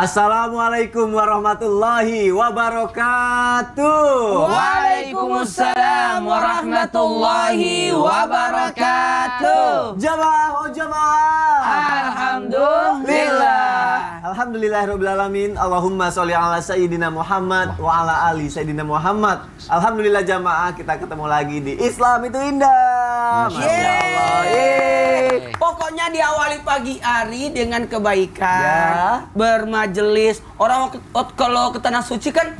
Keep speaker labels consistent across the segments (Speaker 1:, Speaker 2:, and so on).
Speaker 1: Assalamualaikum warahmatullahi wabarakatuh.
Speaker 2: Waalaikumsalam warahmatullahi wabarakatuh.
Speaker 1: Jamaah, oh jamaah.
Speaker 2: Alhamdulillah.
Speaker 1: Alhamdulillahirabbil alamin. Allahumma sholli ala sayyidina Muhammad wa ala ali sayyidina Muhammad. Alhamdulillah jamaah, kita ketemu lagi di Islam itu Indah. Masya Allah.
Speaker 2: Pokoknya diawali pagi hari dengan kebaikan,
Speaker 1: Ya.
Speaker 2: bermajelis. Orang kalau ke tanah suci kan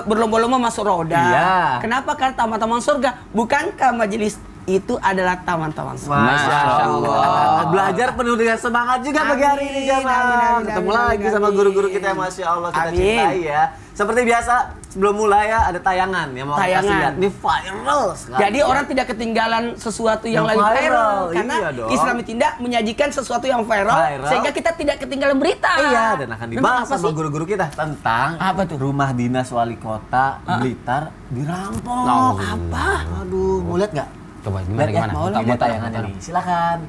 Speaker 2: berlomba-lomba masuk roda.
Speaker 1: Iya.
Speaker 2: Kenapa? Kan taman-taman surga. Bukankah majelis itu adalah taman-taman surga?
Speaker 1: Masya Allah. Belajar penuh dengan semangat juga pagi hari ini jamaah. Ketemu lagi sama guru-guru kita yang Masya Allah kita cintai ya. Seperti biasa sebelum mulai ya ada tayangan yang mau kita kasih lihat. Ini viral sekali.
Speaker 2: Jadi orang tidak ketinggalan sesuatu yang lagi viral. Karena
Speaker 1: iya dong.
Speaker 2: Islam Tindak menyajikan sesuatu yang viral, sehingga kita tidak ketinggalan berita.
Speaker 1: Iya, dan akan dibahas sama guru-guru kita tentang
Speaker 2: apa tuh?
Speaker 1: Rumah dinas wali kota Blitar dirampok.
Speaker 2: Apa?
Speaker 1: Aduh, mau lihat nggak?
Speaker 3: Coba gimana gimana?
Speaker 1: Mau tayangannya nih. Silakan.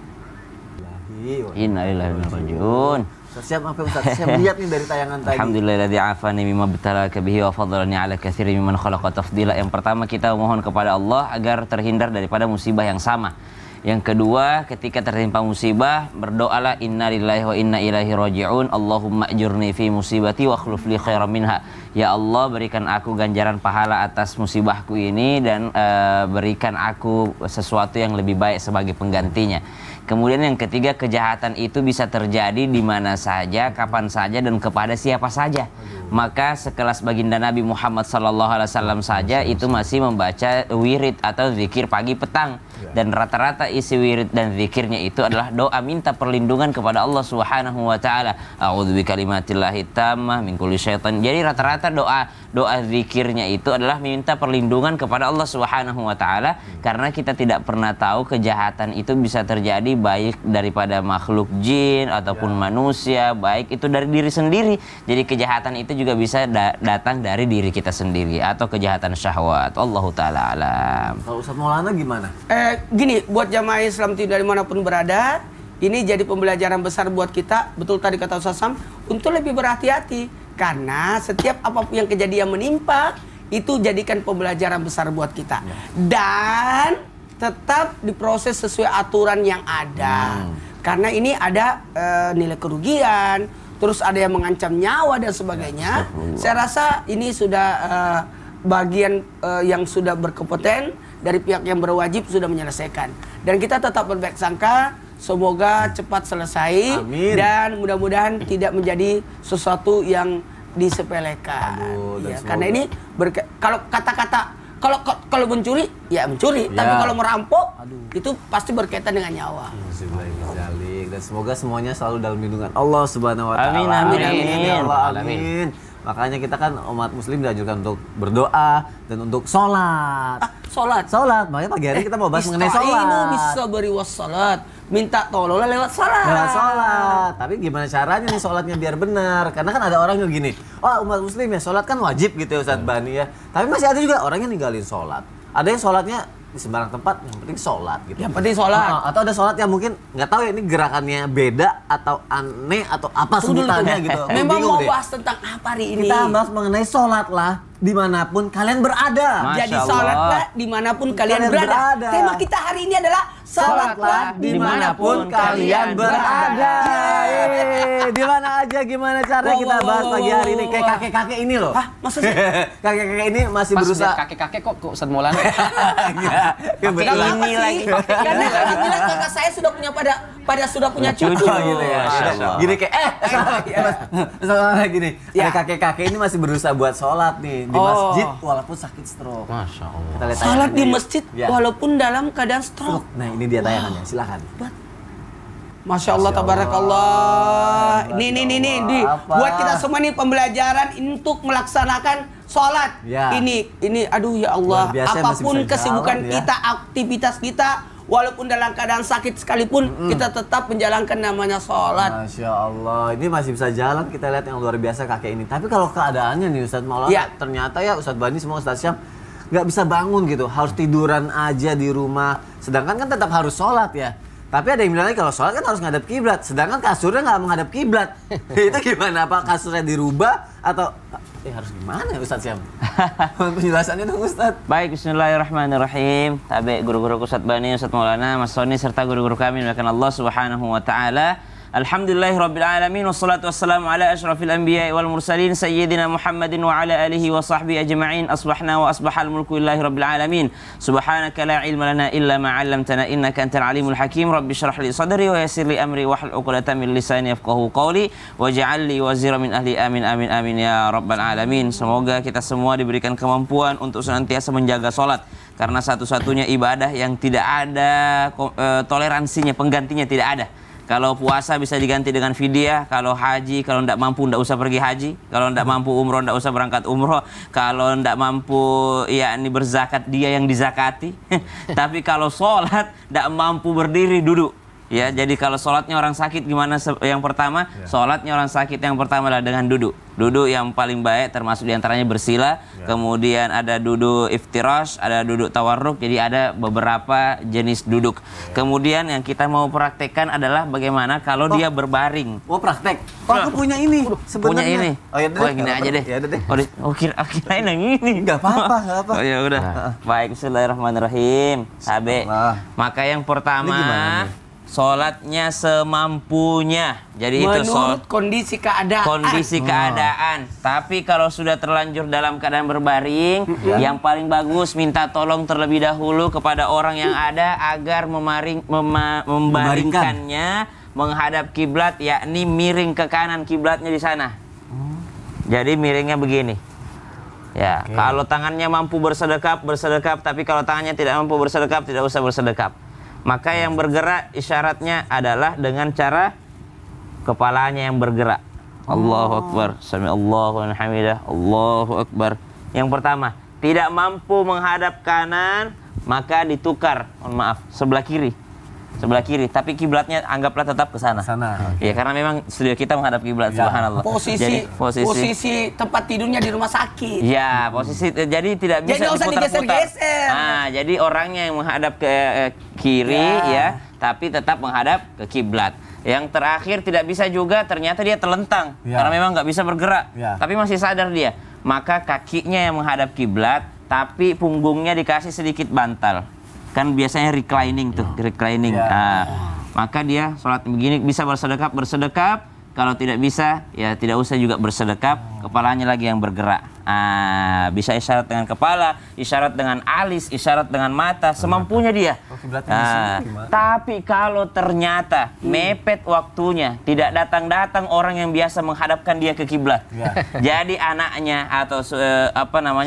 Speaker 3: Innalillahi wa inna ilaihi raji'un.
Speaker 1: Siap apa Ustaz? Saya lihat nih dari tayangan tadi.
Speaker 3: Alhamdulillahilladzi afani mimma btalaka bihi wa fadhalani ala katsirin mimman khalaqa tafdila. Yang pertama kita mohon kepada Allah agar terhindar daripada musibah yang sama. Yang kedua, ketika tertimpa musibah, berdoalah innalillahi wa inna ilaihi raji'un. Allahumma ajurni fi musibati wa akhlif li khairan minha. Ya Allah, berikan aku ganjaran pahala atas musibahku ini dan berikan aku sesuatu yang lebih baik sebagai penggantinya. Kemudian yang ketiga, kejahatan itu bisa terjadi di mana saja, kapan saja, dan kepada siapa saja. Maka sekelas baginda Nabi Muhammad SAW saja itu masih membaca wirid atau zikir pagi petang. Dan rata-rata isi wirid dan zikirnya itu adalah doa minta perlindungan kepada Allah Subhanahu wa taala. A'udzu bikalimatillahi tammah min kulli syaitan. Jadi rata-rata doa zikirnya itu adalah minta perlindungan kepada Allah Subhanahu wa taala, karena kita tidak pernah tahu kejahatan itu bisa terjadi baik daripada makhluk jin ataupun manusia, baik itu dari diri sendiri. Jadi kejahatan itu juga bisa datang dari diri kita sendiri atau kejahatan syahwat. Allahu taala alam.
Speaker 1: Kalau Ustaz Maulana gimana?
Speaker 2: Gini, buat jamaah Islam dari manapun berada, ini jadi pembelajaran besar buat kita. Betul tadi kata Ustaz Sam, untuk lebih berhati-hati. Karena setiap apapun yang kejadian menimpa, itu jadikan pembelajaran besar buat kita. Dan tetap diproses sesuai aturan yang ada. Karena ini ada nilai kerugian, terus ada yang mengancam nyawa dan sebagainya. Saya rasa ini sudah bagian yang sudah berkompeten dari pihak yang berwajib sudah menyelesaikan. Dan kita tetap berbaik sangka, semoga cepat selesai.
Speaker 1: Amin.
Speaker 2: Dan mudah-mudahan tidak menjadi sesuatu yang disepelekan. Ya, karena ini kalau kata-kata kalau mencuri ya mencuri, tapi kalau merampok itu pasti berkaitan dengan nyawa.
Speaker 1: Dan semoga semuanya selalu dalam lindungan Allah Subhanahu wa taala.
Speaker 3: Amin amin
Speaker 1: amin. Ya Allah, amin. Makanya kita kan umat muslim dianjurkan untuk berdoa dan untuk sholat. Sholat. Makanya pagi hari kita mau bahas mengenai sholat.
Speaker 2: Ista'inu bis-sabri was-salat. Minta tolong lewat sholat.
Speaker 1: Lewat sholat. Tapi gimana caranya nih sholatnya biar benar? Karena kan ada orang yang gini, oh umat muslim ya sholat kan wajib gitu ya Ustadz Bani ya. Tapi masih ada juga orang yang ninggalin sholat. Ada yang sholatnya di sembarang tempat, yang penting sholat gitu.
Speaker 2: Yang penting sholat.
Speaker 1: Atau ada sholat yang mungkin nggak tahu ya ini gerakannya beda atau aneh atau apa sebutannya gitu.
Speaker 2: Memang mau bahas tentang apa hari ini?
Speaker 1: Kita bahas mengenai sholat lah dimanapun kalian berada.
Speaker 2: Jadi sholatlah dimanapun kalian berada. Tema kita hari ini adalah sholatlah dimanapun kalian berada.
Speaker 1: Di mana aja gimana cara kita bahas pagi hari ini kayak kakek-kakek ini loh.
Speaker 2: Hah, maksudnya?
Speaker 1: Kakek-kakek ini masih berusaha.
Speaker 3: Kakek-kakek kok Ustaz Maulana?
Speaker 2: Ini lagi. Karena alhamdulillah kakak saya sudah punya cucu
Speaker 1: gitu ya. Gini kayak gini. Ada kakek-kakek ini masih berusaha buat sholat nih di masjid walaupun sakit stroke.
Speaker 3: Masya Allah.
Speaker 2: Sholat di masjid walaupun dalam keadaan stroke.
Speaker 1: Nah ini dia tayangannya, silakan.
Speaker 2: Masya Allah, tabarakallah. Nih, buat kita semua nih pembelajaran untuk melaksanakan sholat. Ini, aduh ya Allah. Apapun kesibukan kita, aktivitas kita, walaupun dalam keadaan sakit sekalipun, kita tetap menjalankan namanya sholat.
Speaker 1: Masya Allah, ini masih bisa jalan. Kita lihat yang luar biasa kakek ini. Tapi kalau keadaannya nih Ustadz Maulana, ternyata ya Ustadz Bani semua Ustadz Syam nggak bisa bangun gitu, harus tiduran aja di rumah. Sedangkan kan tetap harus sholat ya. Tapi ada yang bilang lagi kalau sholat kan harus ngadep kiblat, sedangkan kasurnya nggak menghadap kiblat. Itu gimana? Apa kasurnya dirubah atau harus gimana ya Ustadz Syam? Penjelasannya dong Ustadz.
Speaker 3: Baik, bismillahirrahmanirrahim. Tabe guru-guru Ustadz Bani, Ustadz Maulana, Mas Soni serta guru-guru kami dimuliakan Allah Subhanahu wa taala. Alhamdulillahirabbil alamin wassalatu wassalamu ala asyrafil anbiya'i wal mursalin sayyidina Muhammadin wa ala alihi wa sahbihi ajma'in. Asbahna wa asbahal mulku lillahi rabbil alamin. Subhanaka la ilma lana illa ma 'allamtana innaka antal alimul hakim. Rabbi shrah li sadri wa yassir li amri wahlul 'uqdatam min lisani yafqahu qawli waj'al li wazira min ahli. Amin amin amin ya rabbal alamin. Semoga kita semua diberikan kemampuan untuk senantiasa menjaga salat, karena satu-satunya ibadah yang tidak ada toleransinya, penggantinya tidak ada. Kalau puasa bisa diganti dengan fidyah, kalau haji, kalau tidak mampu tidak usah pergi haji, kalau tidak mampu umroh tidak usah berangkat umroh, kalau tidak mampu yakni berzakat dia yang dizakati. Tapi kalau sholat tidak mampu berdiri, duduk. Ya, jadi kalau sholatnya orang sakit gimana yang pertama? Sholatnya orang sakit yang pertama adalah dengan duduk. Duduk yang paling baik termasuk diantaranya bersila. Kemudian ada duduk iftirash, ada duduk tawarruk. Jadi ada beberapa jenis duduk. Kemudian yang kita mau praktekkan adalah bagaimana kalau dia berbaring.
Speaker 1: Mau praktek? Aku punya ini sebenarnya.
Speaker 3: Punya ini.
Speaker 1: Oh ya
Speaker 3: deh. Gini aja deh.
Speaker 1: Ya udah deh.
Speaker 3: Oh, kirain yang ini.
Speaker 1: Enggak apa-apa, enggak apa.
Speaker 3: Oh ya udah. Baik, bismillahirrahmanirrahim. Sabe. Maka yang pertama, sholatnya semampunya. Jadi
Speaker 2: menurut
Speaker 3: itu
Speaker 2: kondisi keadaan.
Speaker 3: Kondisi keadaan. Tapi kalau sudah terlanjur dalam keadaan berbaring, yang paling bagus minta tolong terlebih dahulu kepada orang yang ada agar membaringkannya menghadap kiblat, yakni miring ke kanan kiblatnya di sana. Jadi miringnya begini. Ya, kalau tangannya mampu bersedekap, tapi kalau tangannya tidak mampu bersedekap, tidak usah bersedekap. Maka yang bergerak isyaratnya adalah dengan cara kepalanya yang bergerak. Allahu Akbar, sami Allahu liman hamidah, Allahu Akbar. Yang pertama, tidak mampu menghadap kanan, maka ditukar, mohon maaf, sebelah kiri. Sebelah kiri, tapi kiblatnya anggaplah tetap ke sana. Ya, karena memang studio kita menghadap kiblat, subhanallah.
Speaker 2: Posisi tempat tidurnya di rumah sakit.
Speaker 3: Ya, posisi jadi tidak bisa diputar-putar. Nah, jadi orangnya yang menghadap ke kiri ya, tapi tetap menghadap ke kiblat. Yang terakhir tidak bisa juga, ternyata dia terlentang karena memang nggak bisa bergerak, tapi masih sadar dia. Maka kakinya yang menghadap kiblat, tapi punggungnya dikasih sedikit bantal. Kan biasanya reclining tuh, reclining. Maka dia sholat begini, bisa bersedekap. Kalau tidak bisa, ya tidak usah juga bersedekap. Kepalanya lagi yang bergerak. Bisa isyarat dengan kepala, isyarat dengan alis, isyarat dengan mata, semampunya dia. Tapi kalau ternyata mepet waktunya, tidak datang-datang orang yang biasa menghadapkan dia ke kiblat. Jadi anaknya atau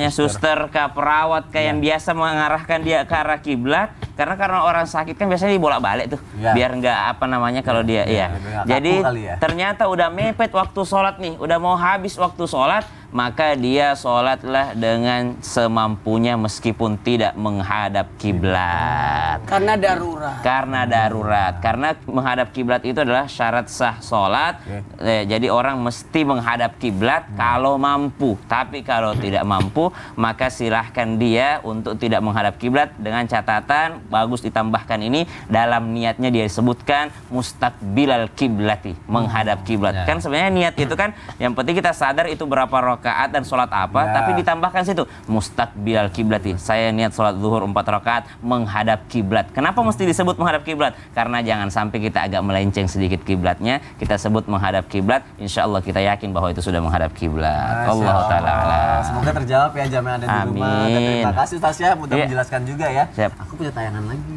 Speaker 3: suster kah, perawat kah yang biasa mengarahkan dia ke arah kiblat. Karena orang sakit kan biasanya dibolak-balik tuh, biar nggak kalau dia Jadi ternyata udah mepet waktu sholat nih, udah mau habis waktu sholat, maka dia sholatlah dengan semampunya meskipun tidak menghadap kiblat.
Speaker 2: Karena darurat.
Speaker 3: Karena menghadap kiblat itu adalah syarat sah sholat. Jadi orang mesti menghadap kiblat kalau mampu. Tapi kalau tidak mampu, maka silahkan dia untuk tidak menghadap kiblat, dengan catatan bagus ditambahkan ini dalam niatnya dia disebutkan mustaqbilal kiblati, menghadap kiblat. Kan sebenarnya niat itu kan yang penting kita sadar itu berapa rakaat dan sholat apa, tapi ditambahkan situ mustaqbilal kiblati. Saya niat sholat zuhur 4 rakaat menghadap kiblat. Kenapa mesti disebut menghadap kiblat? Karena jangan sampai kita agak melenceng sedikit kiblatnya, kita sebut menghadap kiblat, insya Allah kita yakin bahwa itu sudah menghadap kiblat. Allah Ta'ala.
Speaker 1: Semoga terjawab ya jamaah ada di rumah. Dan terima kasih Ustaz ya, mudah menjelaskan juga ya.
Speaker 3: Siap.
Speaker 1: Aku punya tayangan lagi.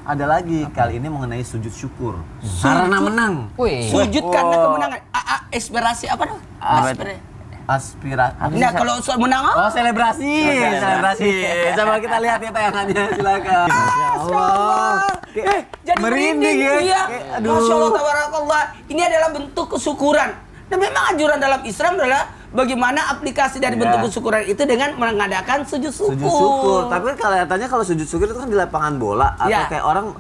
Speaker 2: Ada
Speaker 1: lagi. Kali ini mengenai sujud syukur. Karena menang.
Speaker 2: Sujud karena kemenangan. Aspirasi apa dong?
Speaker 1: Aspirasi.
Speaker 2: Nah, kalau soal menang apa?
Speaker 1: Selebrasi. Coba kita lihat ya tayangannya, silakan. Masya Allah.
Speaker 2: Jadi merinding ya. Masya Allah, tabarakallah. Ini adalah bentuk kesyukuran. Dan memang anjuran dalam Islam adalah bagaimana aplikasi dari bentuk kesyukuran itu dengan mengadakan sujud syukur.
Speaker 1: Sujud syukur. Tapi kelihatannya kalau sujud syukur itu kan di lapangan bola atau kayak orang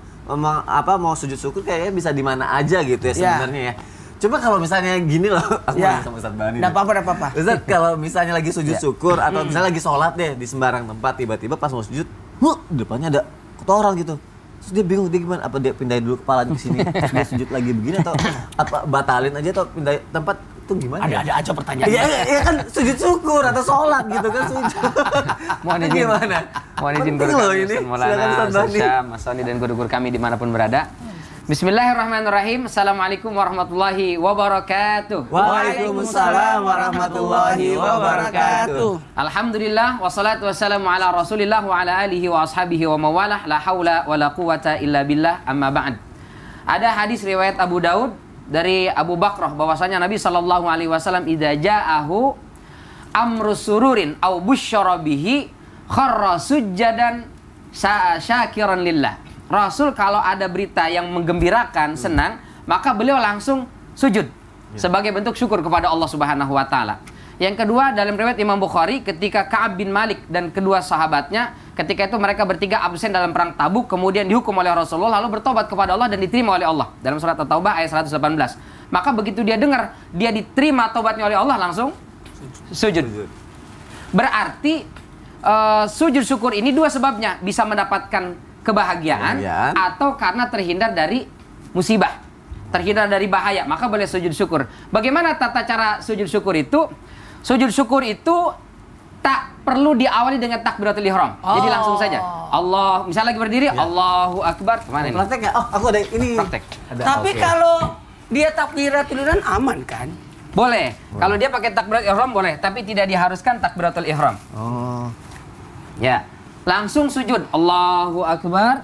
Speaker 1: mau sujud syukur kayaknya bisa di mana aja gitu ya sebenarnya ya. Coba kalau misalnya gini loh, aku sama Ustadz Bani.
Speaker 2: Nggak apa-apa.
Speaker 1: Ustadz, kalau misalnya lagi sujud syukur atau misalnya lagi sholat deh di sembarang tempat, tiba-tiba pas mau sujud, depannya ada orang gitu. Terus dia bingung, dia gimana? Apa dia pindahin dulu kepala ke sini, terus dia sujud lagi begini, atau apa batalin aja atau pindah tempat itu gimana?
Speaker 2: Ada aja pertanyaan.
Speaker 1: Iya kan sujud syukur atau sholat gitu kan sujud.
Speaker 4: Mohon izin.
Speaker 1: Gimana?
Speaker 4: Mohon izin
Speaker 1: Penting
Speaker 4: guru
Speaker 1: loh
Speaker 4: kami,
Speaker 1: ini.
Speaker 4: Ustaz Maulana,
Speaker 1: Silakan Ustaz
Speaker 4: Ustaz
Speaker 1: Bani.
Speaker 4: Syam, Mas Soni dan guru-guru kami dimanapun berada. Bismillahirrahmanirrahim. Assalamualaikum warahmatullahi wabarakatuh.
Speaker 1: Waalaikumsalam warahmatullahi wabarakatuh.
Speaker 4: Alhamdulillah wassalatu wassalamu ala Rasulillah wa ala alihi wa ashabihi wa mawalah la haula wa la quwata illa billah amma ba'd. Ada hadis riwayat Abu Daud dari Abu Bakrah bahwasanya Nabi sallallahu alaihi wasallam idza ja'ahu amru sururin aw busyara bihi kharra sujjadan syakiran lillah. Rasul kalau ada berita yang menggembirakan, senang, maka beliau langsung sujud sebagai bentuk syukur kepada Allah Subhanahu wa taala. Yang kedua, dalam riwayat Imam Bukhari, ketika Ka'ab bin Malik dan kedua sahabatnya, ketika itu mereka bertiga absen dalam perang Tabuk, kemudian dihukum oleh Rasulullah, lalu bertobat kepada Allah dan diterima oleh Allah. Dalam surat At-Taubah ayat 118. Maka begitu dia dengar, dia diterima tobatnya oleh Allah, langsung sujud. Berarti sujud syukur ini dua sebabnya, bisa mendapatkan kebahagiaan atau karena terhindar dari musibah, terhindar dari bahaya, maka boleh sujud syukur. Bagaimana tata cara sujud syukur itu? Sujud syukur itu tak perlu diawali dengan takbiratul ihram. Jadi langsung saja. Allah, misalnya lagi berdiri, Allahu Akbar. Kemana ini?
Speaker 1: Praktek ya? Oh, aku ada ini.
Speaker 4: Praktek.
Speaker 2: Tapi kalau dia takbiratul ihram aman kan?
Speaker 4: Boleh. Kalau dia pakai takbiratul ihram boleh, tapi tidak diharuskan takbiratul ihram.
Speaker 1: Oh.
Speaker 4: Ya. Langsung sujud, Allahu Akbar.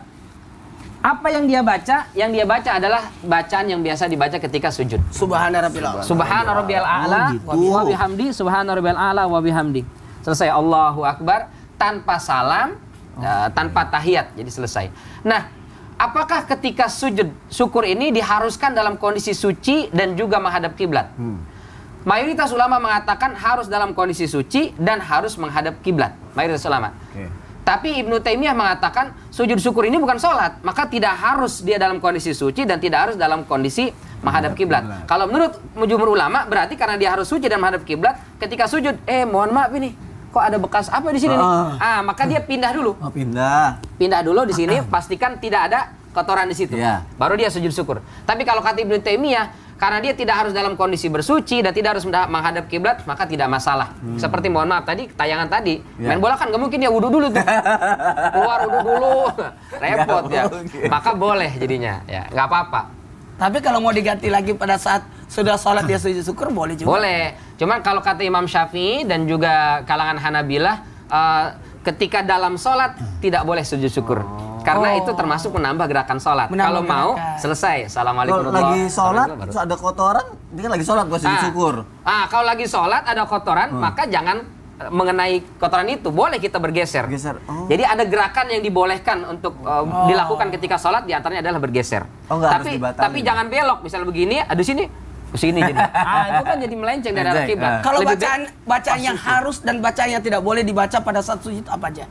Speaker 4: Apa yang dia baca? Yang dia baca adalah bacaan yang biasa dibaca ketika sujud.
Speaker 2: Subhana rabbil a'la.
Speaker 4: Subhana rabbiyal a'la wa bihamdi, subhana rabbiyal a'la wa bihamdi. Selesai, Allahu Akbar, tanpa salam, tanpa tahiyat, jadi selesai. Nah, apakah ketika sujud syukur ini diharuskan dalam kondisi suci dan juga menghadap kiblat? Mayoritas ulama mengatakan harus dalam kondisi suci dan harus menghadap kiblat. Mayoritas ulama. Tapi Ibnu Taimiyah mengatakan sujud syukur ini bukan sholat, maka tidak harus dia dalam kondisi suci dan tidak harus dalam kondisi menghadap kiblat. Kalau menurut jumhur ulama berarti karena dia harus suci dan menghadap kiblat, ketika sujud, mohon maaf ini, kok ada bekas apa di sini nih? Maka dia pindah dulu.
Speaker 1: Oh, pindah.
Speaker 4: Pindah dulu di sini, pastikan tidak ada kotoran di situ. Baru dia sujud syukur. Tapi kalau kata Ibnu Taimiyah, karena dia tidak harus dalam kondisi bersuci dan tidak harus menghadap kiblat, maka tidak masalah. Seperti mohon maaf tadi, tayangan tadi, main bola kan nggak mungkin ya wudhu dulu tuh. Keluar wudhu dulu, repot ya. Maka boleh jadinya, ya nggak apa-apa.
Speaker 2: Tapi kalau mau diganti lagi pada saat sudah sholat dia sujud syukur boleh juga.
Speaker 4: Boleh. Cuman kalau kata Imam Syafi'i dan juga kalangan Hanabilah, ketika dalam sholat tidak boleh sujud syukur. Karena itu termasuk menambah gerakan sholat. Kalau mau, selesai. Assalamualaikum
Speaker 1: Kalau lagi
Speaker 4: warahmatullahi
Speaker 1: sholat, terus ada kotoran, dia kan lagi sholat, gua sujud syukur.
Speaker 4: Kalau lagi sholat ada kotoran, maka jangan mengenai kotoran itu. Boleh kita bergeser. Jadi ada gerakan yang dibolehkan untuk dilakukan ketika sholat, diantaranya adalah bergeser. Tapi jangan belok. Misalnya begini, aduh sini. Kesini jadi. Itu kan jadi melenceng dari arah kiblat.
Speaker 2: Kalau bacaan yang harus dan bacaan yang tidak boleh dibaca pada saat sujud apa aja?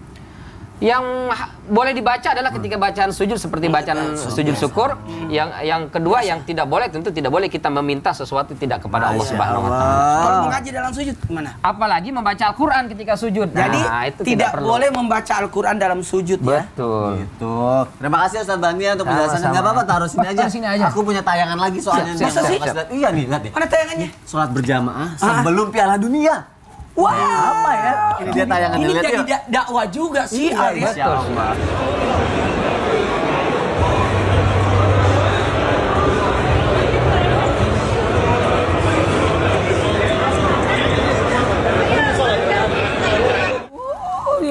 Speaker 4: Yang boleh dibaca adalah ketika bacaan sujud seperti bacaan sujud syukur. Yang kedua yang tidak boleh, tentu tidak boleh kita meminta sesuatu tidak kepada Allah Subhanahu wa taala.
Speaker 2: Kalau mengaji dalam sujud gimana?
Speaker 4: Apalagi membaca Al-Qur'an ketika sujud.
Speaker 2: Jadi
Speaker 4: itu
Speaker 2: tidak boleh membaca Al-Qur'an dalam sujud ya.
Speaker 4: Betul.
Speaker 1: Gitu. Terima kasih Ustaz Bani untuk penjelasannya. Enggak apa-apa, taruh sini aja. Aku punya tayangan lagi soalnya.
Speaker 2: Masa sih?
Speaker 1: Iya nih, lihat nih.
Speaker 2: Mana tayangannya?
Speaker 1: Sholat berjamaah sebelum Piala Dunia.
Speaker 2: Wah,
Speaker 1: apa ya? Ini dia tayangannya.
Speaker 2: Ini jadi dakwah juga sih, Arif. Ya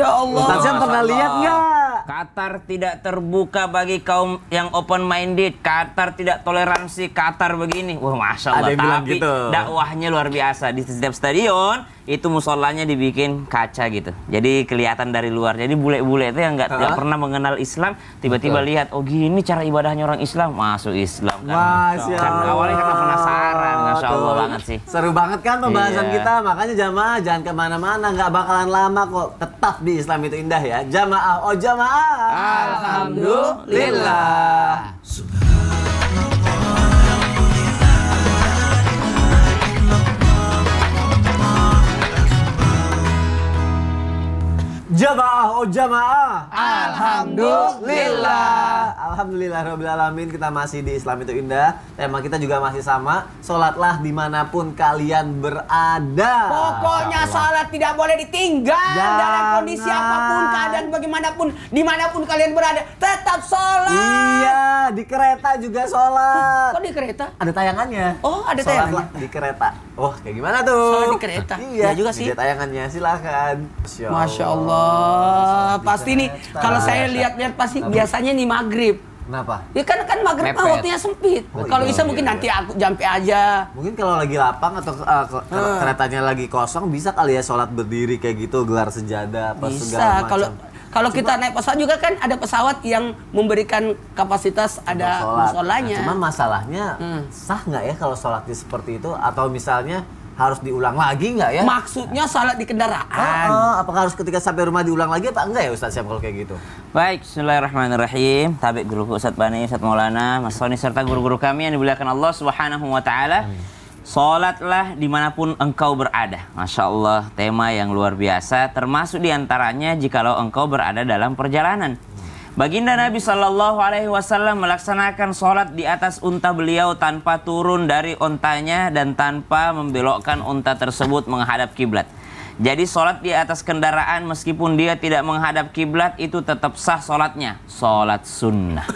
Speaker 2: Allah.
Speaker 1: Ustaz Syam pernah lihat nggak?
Speaker 3: Qatar tidak terbuka bagi kaum yang open minded. Qatar tidak toleransi. Qatar begini. Wah, masya Allah.
Speaker 1: Ada yang bilang
Speaker 3: tapi
Speaker 1: gitu.
Speaker 3: Dakwahnya luar biasa. Di setiap stadion itu musolanya dibikin kaca gitu. Jadi kelihatan dari luar. Jadi bule-bule itu yang tidak pernah mengenal Islam, tiba-tiba lihat, oh gini cara ibadahnya orang Islam, masuk Islam kan.
Speaker 1: Masya
Speaker 3: Kan
Speaker 1: Allah.
Speaker 3: awalnya karena penasaran, masya Allah banget sih.
Speaker 1: Seru banget kan pembahasan
Speaker 3: Iya.
Speaker 1: kita, makanya jamaah jangan kemana-mana, nggak bakalan lama kok. Tetap di Islam itu indah ya. Jamaah, oh jamaah.
Speaker 4: Alhamdulillah.
Speaker 1: Jamaah, oh jamaah.
Speaker 2: Alhamdulillah.
Speaker 1: Alhamdulillahirabbil alamin. Kita masih di Islam itu Indah. Tema kita juga masih sama. Sholatlah dimanapun kalian berada.
Speaker 2: Pokoknya salat tidak boleh ditinggal. Dalam kondisi apapun, keadaan bagaimanapun, dimanapun kalian berada, tetap sholat.
Speaker 1: Iya, di kereta juga sholat.
Speaker 2: Kok di kereta?
Speaker 1: Ada tayangannya.
Speaker 2: Oh, ada
Speaker 1: Sholatlah
Speaker 2: tayangannya.
Speaker 1: di kereta. Oh, kayak gimana tuh?
Speaker 2: Sholat di kereta.
Speaker 1: Iya
Speaker 2: Ya juga sih.
Speaker 1: Ada tayangannya, silakan.
Speaker 2: Masya Allah. Pasti nih, kalau saya lihat-lihat pasti biasanya nih maghrib.
Speaker 1: Kenapa?
Speaker 2: Ya kan maghrib
Speaker 4: Mepet.
Speaker 2: waktunya sempit.
Speaker 1: Oh,
Speaker 2: Kalau
Speaker 1: iya,
Speaker 2: bisa mungkin
Speaker 1: iya.
Speaker 2: nanti aku jampe aja.
Speaker 1: Mungkin kalau lagi lapang atau keretanya lagi kosong bisa kali ya sholat berdiri kayak gitu, gelar sejadah apa segala
Speaker 2: Bisa.
Speaker 1: macam.
Speaker 2: Kalau kita naik pesawat juga kan ada pesawat yang memberikan kapasitas ada musolanya.
Speaker 1: Nah, cuman masalahnya sah nggak ya kalau sholatnya seperti itu, atau misalnya harus diulang lagi nggak ya?
Speaker 2: Maksudnya salat di kendaraan.
Speaker 1: Apakah harus ketika sampai rumah diulang lagi apa enggak ya Ustaz Syam kalau kayak gitu?
Speaker 3: Baik, bismillahirrahmanirrahim. Tabik guruku Ustaz Bani, Ustaz Maulana, Mas Soni serta guru-guru kami yang dimuliakan Allah Subhanahu wa taala. Salatlah dimanapun engkau berada. Masya Allah, tema yang luar biasa. Termasuk diantaranya jikalau engkau berada dalam perjalanan. Baginda Nabi Shallallahu Alaihi Wasallam melaksanakan sholat di atas unta beliau tanpa turun dari untanya dan tanpa membelokkan unta tersebut menghadap kiblat. Jadi sholat di atas kendaraan meskipun dia tidak menghadap kiblat itu tetap sah sholatnya. Sholat sunnah.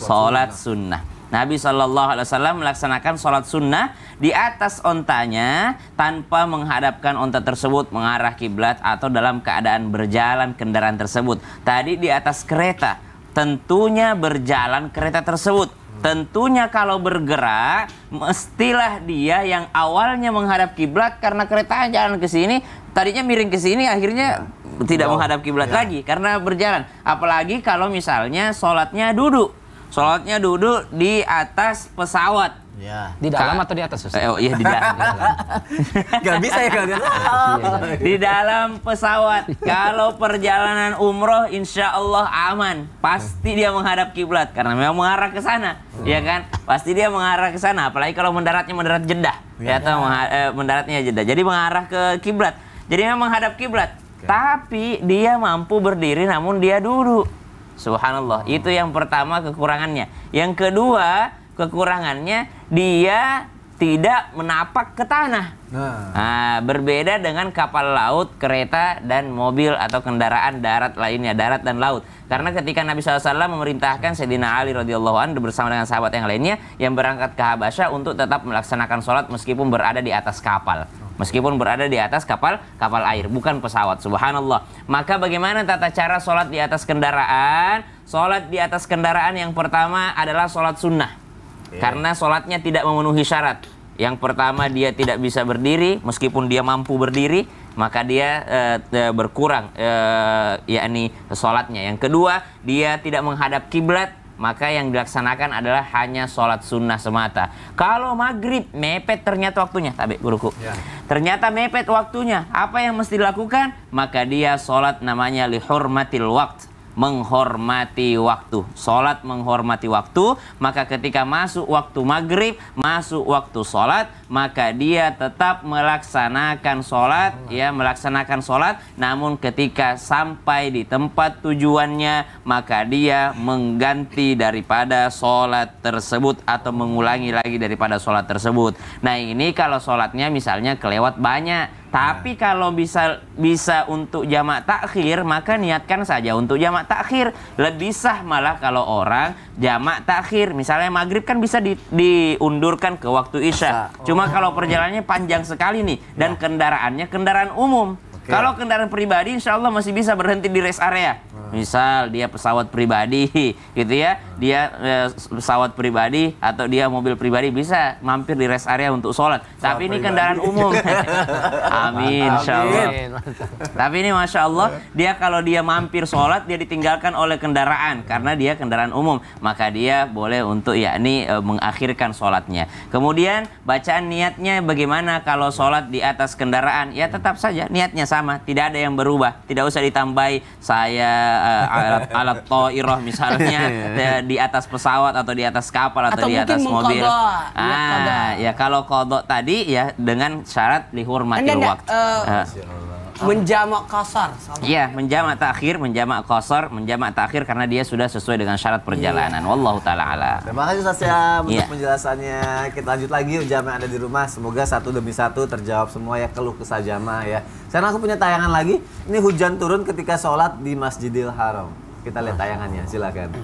Speaker 3: Sholat sunnah. Nabi Shallallahu Alaihi Wasallam melaksanakan sholat sunnah di atas ontanya tanpa menghadapkan onta tersebut mengarah kiblat atau dalam keadaan berjalan kendaraan tersebut. Tadi di atas kereta, tentunya berjalan kereta tersebut. Tentunya kalau bergerak, mestilah dia yang awalnya menghadap kiblat karena kereta jalan ke sini, tadinya miring ke sini, akhirnya tidak menghadap kiblat lagi karena berjalan. Apalagi kalau misalnya sholatnya duduk. Sholatnya duduk di atas pesawat.
Speaker 1: Ya.
Speaker 4: Di dalam atau di atas, Ustaz?
Speaker 3: Oh iya di dalam.
Speaker 1: Gak bisa ya kalian.
Speaker 3: Di dalam pesawat. Kalau perjalanan umroh insya Allah aman. Pasti dia menghadap kiblat karena memang mengarah ke sana, ya kan? Pasti dia mengarah ke sana. Apalagi kalau mendarat Jeddah, ya atau mendaratnya Jeddah. Jadi mengarah ke kiblat. Jadi memang menghadap kiblat. Tapi dia mampu berdiri namun dia duduk. Subhanallah, itu yang pertama kekurangannya. Yang kedua, kekurangannya dia tidak menapak ke tanah. Nah, berbeda dengan kapal laut, kereta, dan mobil atau kendaraan darat lainnya, darat dan laut. Karena ketika Nabi SAW memerintahkan Sayyidina Ali radhiyallahu anhu bersama dengan sahabat yang lainnya yang berangkat ke Habasyah untuk tetap melaksanakan sholat meskipun berada di atas kapal. Meskipun berada di atas kapal air, bukan pesawat. Subhanallah. Maka bagaimana tata cara sholat di atas kendaraan? Sholat di atas kendaraan yang pertama adalah sholat sunnah. Karena sholatnya tidak memenuhi syarat. Yang pertama dia tidak bisa berdiri, meskipun dia mampu berdiri, maka dia berkurang yakni sholatnya. Yang kedua, dia tidak menghadap kiblat, maka yang dilaksanakan adalah hanya sholat sunnah semata. Kalau maghrib mepet ternyata waktunya, tabik guruku. Ternyata mepet waktunya, apa yang mesti dilakukan? Maka dia sholat namanya lihurmatil waqt, menghormati waktu. Sholat menghormati waktu, maka ketika masuk waktu maghrib, masuk waktu sholat, maka dia tetap melaksanakan sholat, melaksanakan sholat. Namun ketika sampai di tempat tujuannya, maka dia mengganti daripada sholat tersebut atau mengulangi lagi daripada sholat tersebut. Nah ini kalau sholatnya misalnya kelewat banyak. Tapi kalau bisa untuk jamak takhir, maka niatkan saja untuk jamak takhir. Lebih sah malah kalau orang jamak takhir. Misalnya maghrib kan bisa diundurkan ke waktu isya. Cuma kalau perjalanannya panjang sekali nih dan kendaraannya kendaraan umum. Kalau kendaraan pribadi insya Allah masih bisa berhenti di rest area. Misal dia pesawat pribadi gitu ya, dia pesawat pribadi atau dia mobil pribadi bisa mampir di rest area untuk sholat. Tapi ini kendaraan umum. Amin, insya Allah. Tapi ini masya Allah, dia kalau dia mampir sholat dia ditinggalkan oleh kendaraan karena dia kendaraan umum, maka dia boleh untuk mengakhirkan sholatnya. Kemudian bacaan niatnya bagaimana kalau sholat di atas kendaraan? Ya tetap saja niatnya sama, tidak ada yang berubah, tidak usah ditambahi saya alat toiroh misalnya di atas pesawat atau di atas kapal atau di atas mobil. Ya kalau kodok tadi ya dengan syarat lihurmatil waktu.
Speaker 2: Menjamak kasar.
Speaker 3: Iya, menjamak takhir karena dia sudah sesuai dengan syarat perjalanan. Wallahu taala ala.
Speaker 1: Terima kasih Ustaz Syam untuk
Speaker 3: Iya.
Speaker 1: penjelasannya. Kita lanjut lagi jamaah yang ada di rumah. Semoga satu demi satu terjawab semua ya keluh kesah jamaah ya. Sekarang aku punya tayangan lagi. Ini hujan turun ketika sholat di Masjidil Haram. Kita lihat tayangannya, silakan.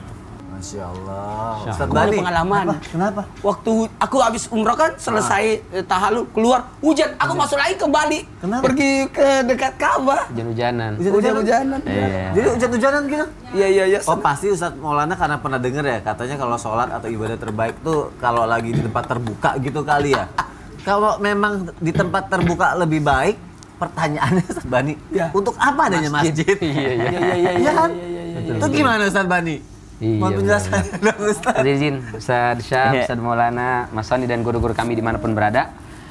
Speaker 1: Masya Allah. Ustaz
Speaker 2: Aku ada
Speaker 1: Bani.
Speaker 2: pengalaman.
Speaker 1: Kenapa?
Speaker 2: Waktu aku habis umroh kan selesai tahalul keluar hujan, aku masuk lagi ke Bali.
Speaker 1: Kenapa?
Speaker 2: Pergi ke dekat Ka'bah.
Speaker 4: Hujan-hujanan.
Speaker 2: Hujan-hujanan.
Speaker 3: Iya.
Speaker 1: Jadi hujan-hujanan gitu?
Speaker 2: Iya.
Speaker 1: Oh pasti Ustadz Maulana karena pernah denger ya katanya kalau sholat atau ibadah terbaik tuh kalau lagi di tempat terbuka gitu kali ya. Kalau memang di tempat terbuka lebih baik, pertanyaannya Ustadz Bani,
Speaker 2: Ya.
Speaker 1: untuk apa adanya masjid? Iya kan? Itu gimana Ustadz Bani? Mohon penjelasan dong Ustadz.
Speaker 4: Izin Ustaz Syam,
Speaker 3: Iya.
Speaker 4: Ustaz Maulana, Mas Soni dan guru-guru kami dimanapun berada.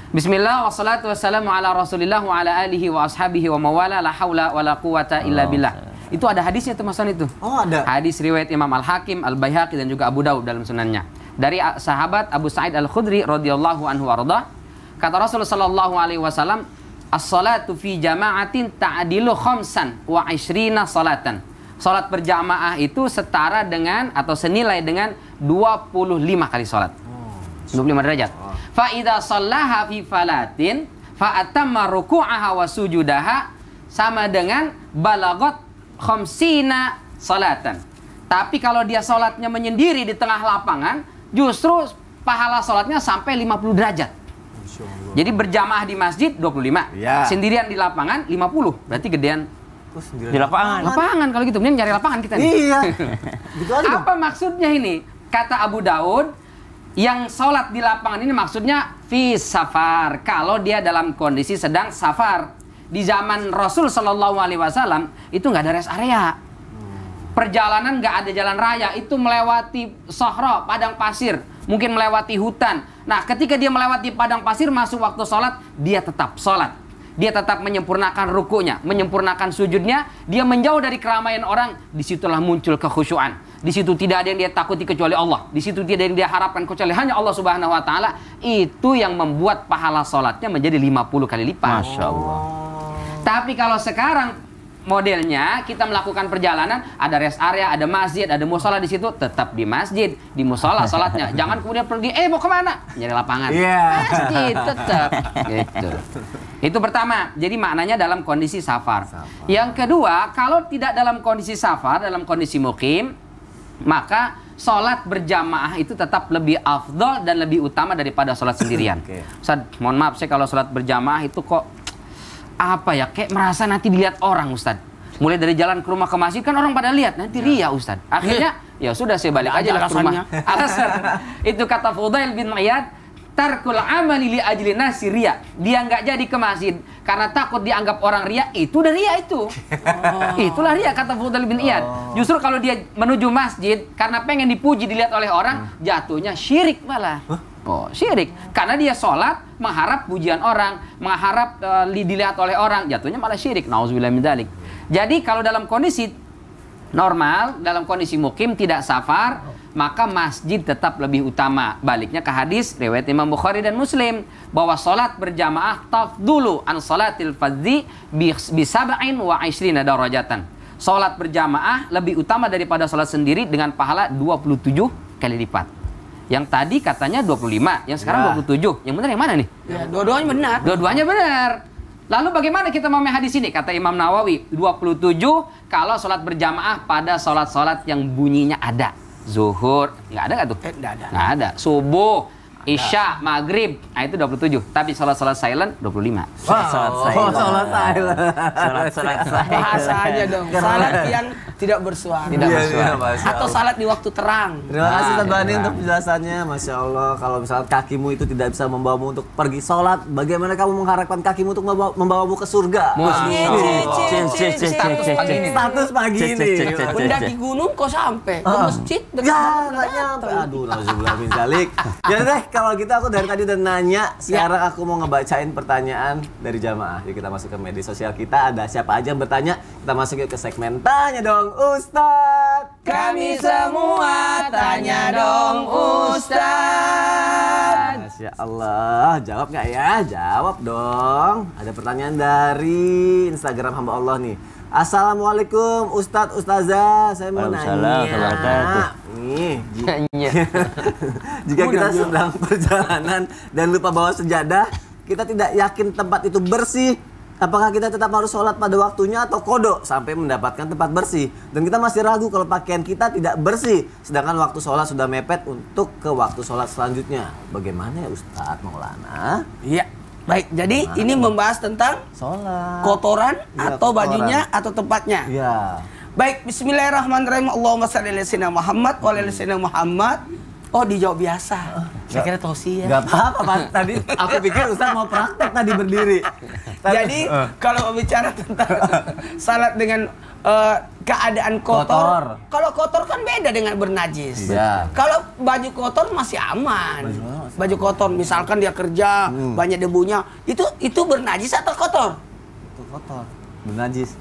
Speaker 4: Bismillah, wassalatu wassalamu ala rasulillah wa ala alihi wa ashabihi wa mawala, la hawla wa la quwata illa billah. Itu ada hadisnya tuh Mas Soni itu.
Speaker 1: Oh ada.
Speaker 4: Hadis riwayat Imam Al-Hakim, Al-Baihaqi dan juga Abu Daud dalam sunannya. Dari sahabat Abu Sa'id Al-Khudri radhiyallahu anhu warda, kata Rasulullah sallallahu alaihi wasallam, as-salatu fi jama'atin ta'dilu khamsan wa 20 salatan. Salat berjamaah itu setara dengan atau senilai dengan 25 kali salat. 25 derajat. Fa idza shallaha fi falatin fa atamma ruku'aha wa sujudaha sama dengan balagot khamsina salatan. Tapi kalau dia salatnya menyendiri di tengah lapangan, justru pahala salatnya sampai 50 derajat. Jadi berjamaah di masjid 25,
Speaker 1: Ya.
Speaker 4: sendirian di lapangan 50. Berarti gedean
Speaker 3: Di lapangan.
Speaker 4: lapangan kalau gitu. Mending cari lapangan kita nih.
Speaker 1: Iya. Gitu aja dong.
Speaker 4: Apa maksudnya ini? Kata Abu Daud, yang sholat di lapangan ini maksudnya fi safar. Kalau dia dalam kondisi sedang safar. Di zaman Rasul Shallallahu Alaihi Wasallam itu nggak ada rest area. Perjalanan nggak ada jalan raya. Itu melewati sahra, padang pasir. Mungkin melewati hutan. Nah, ketika dia melewati padang pasir, masuk waktu sholat, dia tetap sholat. Dia tetap menyempurnakan rukunya, menyempurnakan sujudnya, dia menjauh dari keramaian orang, disitulah muncul kekhusyuan. Di situ tidak ada yang dia takuti kecuali Allah. Di situ tidak ada yang dia harapkan kecuali hanya Allah Subhanahu wa taala. Itu yang membuat pahala salatnya menjadi 50 kali lipat.
Speaker 3: Masya Allah.
Speaker 4: Tapi kalau sekarang modelnya kita melakukan perjalanan, ada rest area, ada masjid, ada musola di situ, tetap di masjid, di musola salatnya. Jangan kemudian pergi, mau kemana? Nyari lapangan.
Speaker 1: Iya.
Speaker 4: Masjid tetap. Gitu. Itu pertama. Jadi maknanya dalam kondisi safar. Yang kedua, kalau tidak dalam kondisi safar, dalam kondisi mukim, maka sholat berjamaah itu tetap lebih afdol dan lebih utama daripada sholat sendirian.
Speaker 1: Oke.
Speaker 4: Ustaz, mohon maaf saya kalau sholat berjamaah itu kok apa ya, kayak merasa nanti dilihat orang Ustaz. Mulai dari jalan ke rumah ke masjid kan orang pada lihat, nanti ria Ustaz. Akhirnya ya sudah saya balik aja lah ke rumah. Alasan itu kata Fudail bin Iyad, tarkul amali li ajli nasi ria. Dia nggak jadi ke masjid karena takut dianggap orang ria. Itu udah ria itu. Itulah ria kata Fudail bin Iyad. Justru kalau dia menuju masjid karena pengen dipuji dilihat oleh orang, jatuhnya syirik malah. Oh, syirik. Karena dia sholat mengharap pujian orang, mengharap dilihat oleh orang, jatuhnya malah syirik. Nauzubillah min dzalik. Jadi kalau dalam kondisi normal, dalam kondisi mukim tidak safar, maka masjid tetap lebih utama. Baliknya ke hadis riwayat Imam Bukhari dan Muslim bahwa salat berjamaah tafdulu an salatil fardhi bi 27 darajatan. Salat berjamaah lebih utama daripada salat sendiri dengan pahala 27 kali lipat. Yang tadi katanya 25, yang sekarang 27. Yang benar yang mana nih?
Speaker 2: Ya, dua-duanya benar.
Speaker 4: Dua-duanya benar. Lalu bagaimana kita memahami hadis ini? Kata Imam Nawawi, 27 kalau sholat berjamaah pada sholat-sholat yang bunyinya ada. Zuhur, nggak ada nggak tuh?
Speaker 2: Nggak ada.
Speaker 4: Nggak ada. Subuh, Isya, Maghrib, nah itu 27. Tapi sholat-sholat silent 25.
Speaker 3: Sholat silent.
Speaker 1: Sholat silent.
Speaker 3: Sholat silent.
Speaker 2: Bahasanya dong. Salat yang tidak bersuara.
Speaker 4: Tidak bersuara.
Speaker 1: Masya
Speaker 2: Atau
Speaker 1: Allah.
Speaker 2: salat di waktu terang.
Speaker 1: Terima kasih Ustaz Bani
Speaker 4: terang.
Speaker 1: untuk penjelasannya. Masya Allah, kalau misalnya kakimu itu tidak bisa membawamu untuk pergi sholat, bagaimana kamu mengharapkan kakimu untuk membawamu ke surga?
Speaker 4: Masya
Speaker 3: Status
Speaker 4: pagi ini.
Speaker 1: Status pagi ini.
Speaker 2: Mendaki gunung kok sampai ke masjid dekat
Speaker 1: Ya,
Speaker 2: banget
Speaker 1: nggak nyampe. Aduh, nauzubillah min dzalik. Ya deh, kalau gitu aku dari tadi udah nanya. Sekarang aku mau ngebacain pertanyaan dari jamaah. Yuk kita masuk ke media sosial kita. Ada siapa aja yang bertanya? Kita masuk yuk ke segmen Tanya Dong Ustadz.
Speaker 2: Kami semua tanya dong Ustaz.
Speaker 1: Masya Masya Allah, jawab nggak ya? Jawab dong. Ada pertanyaan dari Instagram hamba Allah nih. Assalamualaikum Ustadz Ustazah, saya mau nanya. Nih, jika kita sedang perjalanan dan lupa bawa sejadah, kita tidak yakin tempat itu bersih. Apakah kita tetap harus sholat pada waktunya atau kodok sampai mendapatkan tempat bersih? Dan kita masih ragu kalau pakaian kita tidak bersih, sedangkan waktu sholat sudah mepet untuk ke waktu sholat selanjutnya. Bagaimana ya Ustadz Maulana?
Speaker 2: Iya, baik. Jadi ini membahas tentang
Speaker 1: sholat,
Speaker 2: kotoran atau bajunya atau tempatnya.
Speaker 1: Iya.
Speaker 2: Baik, Bismillahirrahmanirrahim. Allahumma shalli ala sayyidina Muhammad wa ala sayyidina Muhammad. Oh, dijawab biasa. Saya kira tausiah.
Speaker 1: Gak apa-apa, Pak. Tadi aku pikir Ustaz mau praktek tadi berdiri.
Speaker 2: Jadi kalau bicara tentang salat dengan keadaan kotor, kalau kotor kan beda dengan bernajis.
Speaker 1: Iya.
Speaker 2: Kalau baju kotor masih aman. Baju kotor, misalkan dia kerja banyak debunya, itu bernajis atau kotor?
Speaker 1: Itu kotor, bernajis.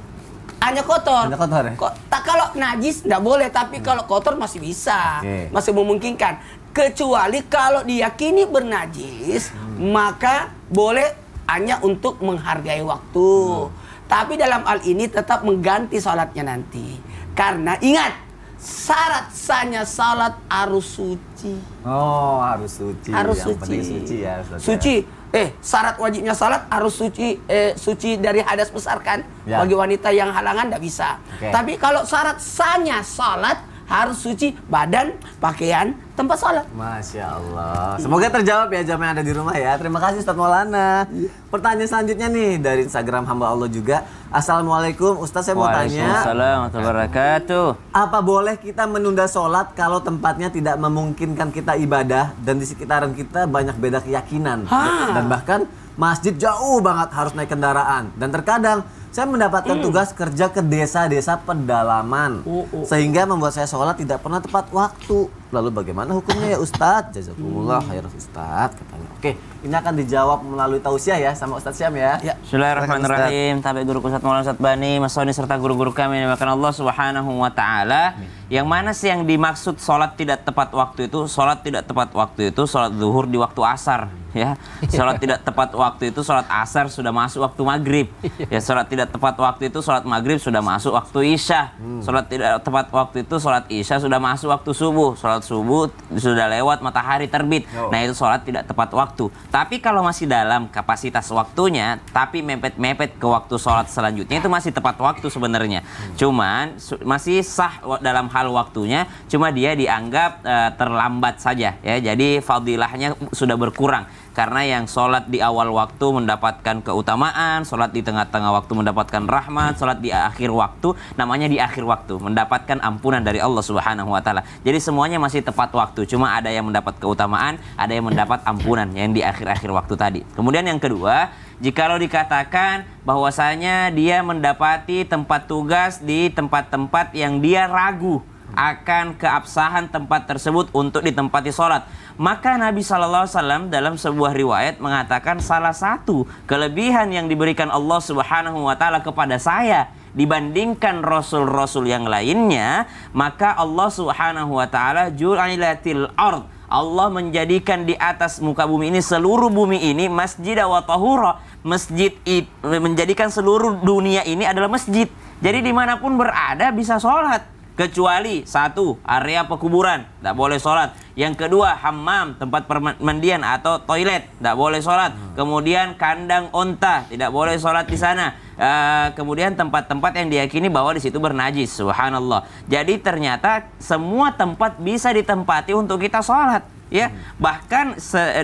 Speaker 2: Hanya kotor.
Speaker 1: Hanya kotor ya?
Speaker 2: Kalau najis nggak boleh, tapi kalau kotor masih bisa, masih memungkinkan. Kecuali kalau diyakini bernajis, maka boleh hanya untuk menghargai waktu. Tapi dalam hal ini tetap mengganti sholatnya nanti. Karena ingat, syarat sahnya sholat harus suci.
Speaker 1: Oh, harus suci.
Speaker 2: Harus
Speaker 1: yang
Speaker 2: suci.
Speaker 1: penting suci ya.
Speaker 2: Suci. Syarat wajibnya salat harus suci, suci dari hadas besar kan?
Speaker 1: Ya.
Speaker 2: Bagi wanita yang halangan tidak bisa. Tapi kalau syarat sahnya salat harus suci badan, pakaian, tempat salat.
Speaker 1: Masya Allah. Semoga terjawab ya jamaah yang ada di rumah ya. Terima kasih Ustadz Maulana. Pertanyaan selanjutnya nih dari Instagram hamba Allah juga. Assalamualaikum Ustadz, saya mau tanya.
Speaker 3: Waalaikumsalam warahmatullahi wabarakatuh.
Speaker 1: Apa boleh kita menunda sholat kalau tempatnya tidak memungkinkan kita ibadah dan di sekitaran kita banyak beda keyakinan dan bahkan masjid jauh banget harus naik kendaraan dan terkadang saya mendapatkan tugas kerja ke desa-desa pedalaman sehingga membuat saya sholat tidak pernah tepat waktu. Lalu bagaimana hukumnya ya Ustadz? Jazakumullah khairan Ustadz katanya. Oke, ini akan dijawab melalui tausiah ya sama Ustadz Syam ya.
Speaker 3: Bismillahirrahmanirrahim. Tabi guru Ustadz Maulana Ustadz Bani, Mas Soni serta guru-guru kami yang dimuliakan Allah Subhanahu wa taala. Yang mana sih yang dimaksud sholat tidak tepat waktu itu? Sholat tidak tepat waktu itu sholat zuhur di waktu asar, ya. Sholat tidak tepat waktu itu sholat asar sudah masuk waktu maghrib. Ya, sholat tidak tepat waktu itu sholat maghrib sudah masuk waktu isya. Sholat tidak tepat waktu itu sholat isya sudah masuk waktu subuh. Sholat subuh sudah lewat matahari terbit. Nah, itu sholat tidak tepat waktu. Tapi kalau masih dalam kapasitas waktunya, tapi mepet-mepet ke waktu sholat selanjutnya, itu masih tepat waktu sebenarnya. Cuman masih sah dalam hal waktunya, cuma dia dianggap terlambat saja ya. Jadi fadilahnya sudah berkurang. Karena yang sholat di awal waktu mendapatkan keutamaan, sholat di tengah-tengah waktu mendapatkan rahmat, sholat di akhir waktu namanya di akhir waktu mendapatkan ampunan dari Allah Subhanahu wa taala. Jadi semuanya masih tepat waktu, cuma ada yang mendapat keutamaan, ada yang mendapat ampunan yang di akhir-akhir waktu tadi. Kemudian yang kedua, jikalau dikatakan bahwasanya dia mendapati tempat tugas di tempat-tempat yang dia ragu akan keabsahan tempat tersebut untuk ditempati sholat, maka Nabi SAW dalam sebuah riwayat mengatakan salah satu kelebihan yang diberikan Allah Subhanahu wa taala kepada saya dibandingkan rasul-rasul yang lainnya, maka Allah Subhanahu wa taala ju'ilatil ard, Allah menjadikan di atas muka bumi ini, seluruh bumi ini masjid wa tahura, masjid menjadikan seluruh dunia ini adalah masjid. Jadi dimanapun berada bisa sholat. Kecuali satu, area pekuburan, tidak boleh sholat. Yang kedua, hammam, tempat permandian atau toilet, tidak boleh sholat. Kemudian kandang onta, tidak boleh sholat di sana. Kemudian tempat-tempat yang diyakini bahwa di situ bernajis, subhanallah. Jadi ternyata semua tempat bisa ditempati untuk kita sholat. Ya, bahkan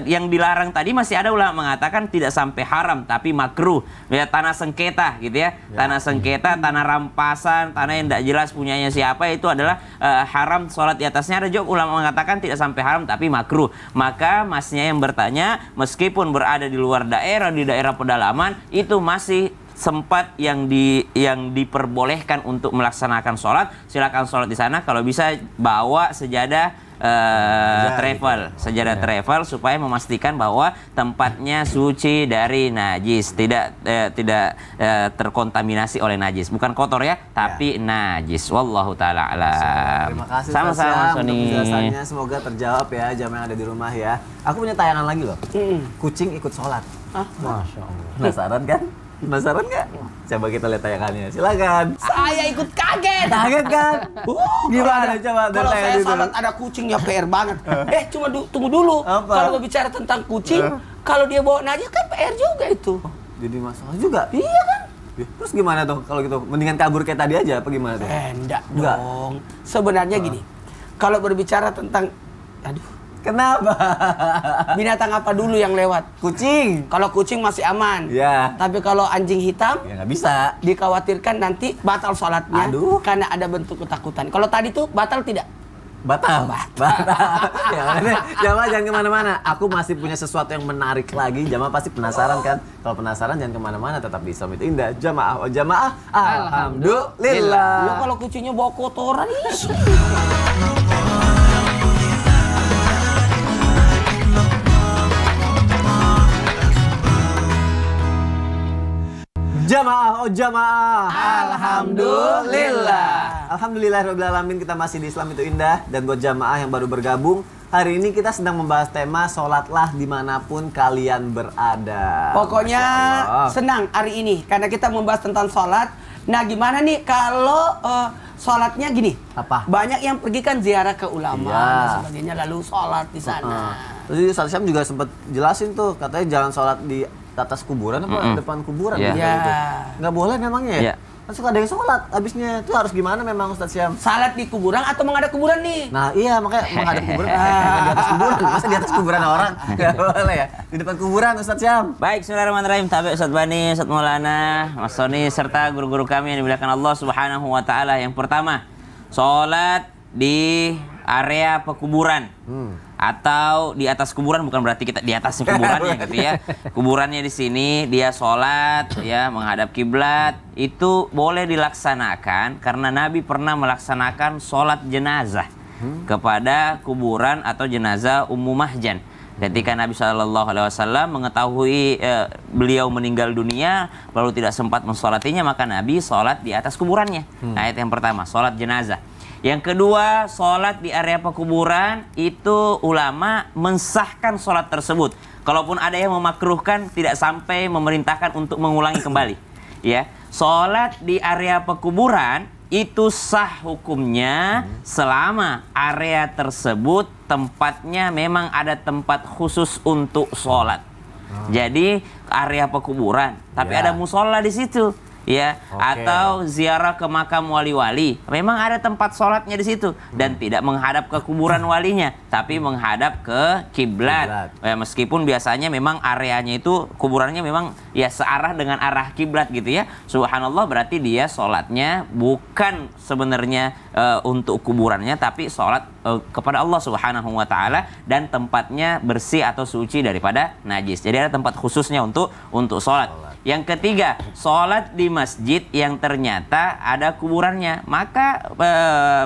Speaker 3: yang dilarang tadi masih ada ulama mengatakan tidak sampai haram tapi makruh. Ya, tanah sengketa gitu ya. Tanah sengketa, tanah rampasan, tanah yang tidak jelas punyanya siapa, itu adalah haram sholat di atasnya. Ada juga ulama mengatakan tidak sampai haram tapi makruh. Maka masnya yang bertanya, meskipun berada di luar daerah, di daerah pedalaman, itu masih sempat yang diperbolehkan untuk melaksanakan sholat. Silakan sholat di sana. Kalau bisa bawa sejadah travel supaya memastikan bahwa tempatnya suci dari najis, tidak terkontaminasi oleh najis, bukan kotor ya, tapi najis. Wallahu taala alam.
Speaker 1: Terima kasih
Speaker 3: Sama-sama Sony.
Speaker 1: Penjelasannya semoga terjawab ya jamaah yang ada di rumah ya. Aku punya tayangan lagi loh. Kucing ikut sholat.
Speaker 2: Masya Allah.
Speaker 1: Penasaran kan? Penasaran nggak? Coba kita lihat tayangannya. Silakan.
Speaker 2: Saya ikut kaget.
Speaker 1: Kaget kan? Gimana coba dari
Speaker 2: Kalau
Speaker 1: tayangan
Speaker 2: saya
Speaker 1: itu?
Speaker 2: salat ada kucing ya PR banget. Cuma tunggu dulu.
Speaker 1: Apa?
Speaker 2: Kalau berbicara tentang kucing, kalau dia bawa najis kan PR juga itu.
Speaker 1: Jadi masalah juga.
Speaker 2: Iya kan?
Speaker 1: Ya, terus gimana tuh kalau gitu? Mendingan kabur kayak tadi aja apa gimana tuh?
Speaker 2: Enggak
Speaker 1: Enggak.
Speaker 2: dong. Sebenarnya gini. Kalau berbicara tentang
Speaker 1: Kenapa?
Speaker 2: binatang apa dulu yang lewat?
Speaker 1: Kucing.
Speaker 2: Kalau kucing masih aman.
Speaker 1: Ya.
Speaker 2: Tapi kalau anjing hitam
Speaker 1: Ya nggak bisa.
Speaker 2: dikhawatirkan nanti batal sholatnya.
Speaker 1: Aduh.
Speaker 2: Karena ada bentuk ketakutan. Kalau tadi tuh batal tidak?
Speaker 1: Batal. Ya, Jamaah jangan kemana-mana. Aku masih punya sesuatu yang menarik lagi. Jamaah pasti penasaran kan? Kalau penasaran jangan kemana-mana. Tetap di Islam itu indah. Jamaah, oh jamaah. Alhamdulillah.
Speaker 2: Ya kalau kucingnya bawa kotoran.
Speaker 1: Jamaah, oh jamaah.
Speaker 2: Alhamdulillah.
Speaker 1: Alhamdulillahirrahmanirrahim, kita masih di Islam itu indah. Dan buat jamaah yang baru bergabung, hari ini kita sedang membahas tema sholatlah dimanapun kalian berada.
Speaker 2: Pokoknya
Speaker 1: Masya Allah.
Speaker 2: senang hari ini karena kita membahas tentang sholat. Nah gimana nih kalau sholatnya gini?
Speaker 1: Apa?
Speaker 2: Banyak yang pergi kan ziarah ke ulama
Speaker 1: Iya.
Speaker 2: dan sebagainya lalu sholat di sana.
Speaker 1: Terus Ustaz Syam juga sempat jelasin tuh, katanya jangan sholat di atas kuburan apa depan kuburan
Speaker 3: Iya.
Speaker 1: gitu.
Speaker 2: Iya.
Speaker 1: Nggak boleh memangnya ya?
Speaker 3: Iya.
Speaker 1: Kan suka ada yang sholat, abisnya itu harus gimana memang Ustaz Syam?
Speaker 2: Salat di kuburan atau menghadap kuburan nih?
Speaker 1: Nah iya makanya menghadap kuburan, bukan di atas kuburan. Masa di atas kuburan orang? Nggak boleh ya? Di depan kuburan Ustaz Syam.
Speaker 3: Baik, bismillahirrahmanirrahim. Tabi Ustaz Bani, Ustaz Maulana, Mas Sony, serta guru-guru kami yang dimuliakan Allah Subhanahu wa Ta'ala. Yang pertama, sholat di area pekuburan atau di atas kuburan, bukan berarti kita di atas kuburannya gitu ya. Kuburannya di sini, dia sholat ya menghadap kiblat, itu boleh dilaksanakan karena Nabi pernah melaksanakan sholat jenazah kepada kuburan atau jenazah Ummu Mahjan. Ketika Nabi SAW mengetahui beliau meninggal dunia lalu tidak sempat mensolatinya, maka Nabi sholat di atas kuburannya. Ayat yang pertama, sholat jenazah. Yang kedua, sholat di area pekuburan itu ulama mensahkan sholat tersebut. Kalaupun ada yang memakruhkan, tidak sampai memerintahkan untuk mengulangi kembali. Ya, sholat di area pekuburan itu sah hukumnya selama area tersebut tempatnya memang ada tempat khusus untuk sholat. Jadi area pekuburan, tapi ada musola di situ. Ya, atau ziarah ke makam wali-wali, memang ada tempat sholatnya di situ dan tidak menghadap ke kuburan walinya, tapi menghadap ke kiblat. Ya, meskipun biasanya memang areanya itu kuburannya memang ya searah dengan arah kiblat gitu ya. Subhanallah, berarti dia sholatnya bukan sebenarnya untuk kuburannya, tapi sholat kepada Allah Subhanahu wa Ta'ala dan tempatnya bersih atau suci daripada najis. Jadi ada tempat khususnya untuk sholat. Yang ketiga, sholat di masjid yang ternyata ada kuburannya. Maka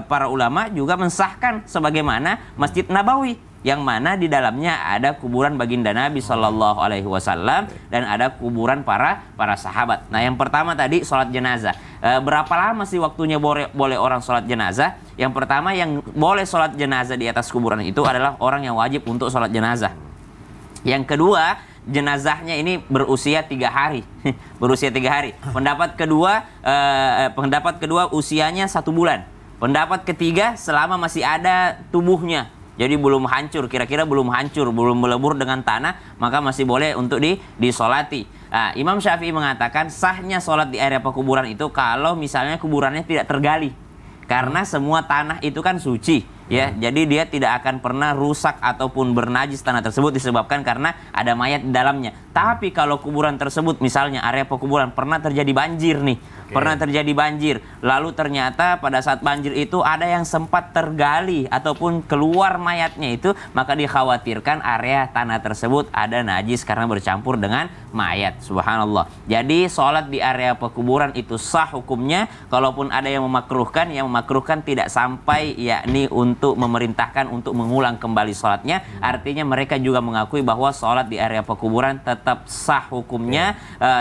Speaker 3: para ulama juga mensahkan sebagaimana Masjid Nabawi, yang mana di dalamnya ada kuburan baginda Nabi Shallallahu Alaihi Wasallam dan ada kuburan para sahabat. Nah, yang pertama tadi sholat jenazah. Berapa lama sih waktunya boleh orang sholat jenazah? Yang pertama, yang boleh sholat jenazah di atas kuburan itu adalah orang yang wajib untuk sholat jenazah. Yang kedua, jenazahnya ini berusia 3 hari. Berusia 3 hari. Pendapat kedua usianya 1 bulan. Pendapat ketiga selama masih ada tubuhnya. Jadi belum hancur, kira-kira belum hancur, belum melebur dengan tanah, maka masih boleh untuk disolati. Nah, Imam Syafi'i mengatakan sahnya sholat di area pekuburan itu kalau misalnya kuburannya tidak tergali. Karena semua tanah itu kan suci, ya. Jadi dia tidak akan pernah rusak ataupun bernajis tanah tersebut disebabkan karena ada mayat di dalamnya. Tapi kalau kuburan tersebut, misalnya area pekuburan pernah terjadi banjir nih, pernah terjadi banjir, lalu ternyata pada saat banjir itu ada yang sempat tergali ataupun keluar mayatnya itu, maka dikhawatirkan area tanah tersebut ada najis karena bercampur dengan mayat. Subhanallah. Jadi sholat di area pekuburan itu sah hukumnya, kalaupun ada yang memakruhkan tidak sampai yakni untuk memerintahkan untuk mengulang kembali sholatnya. Artinya mereka juga mengakui bahwa sholat di area pekuburan tetap sah hukumnya,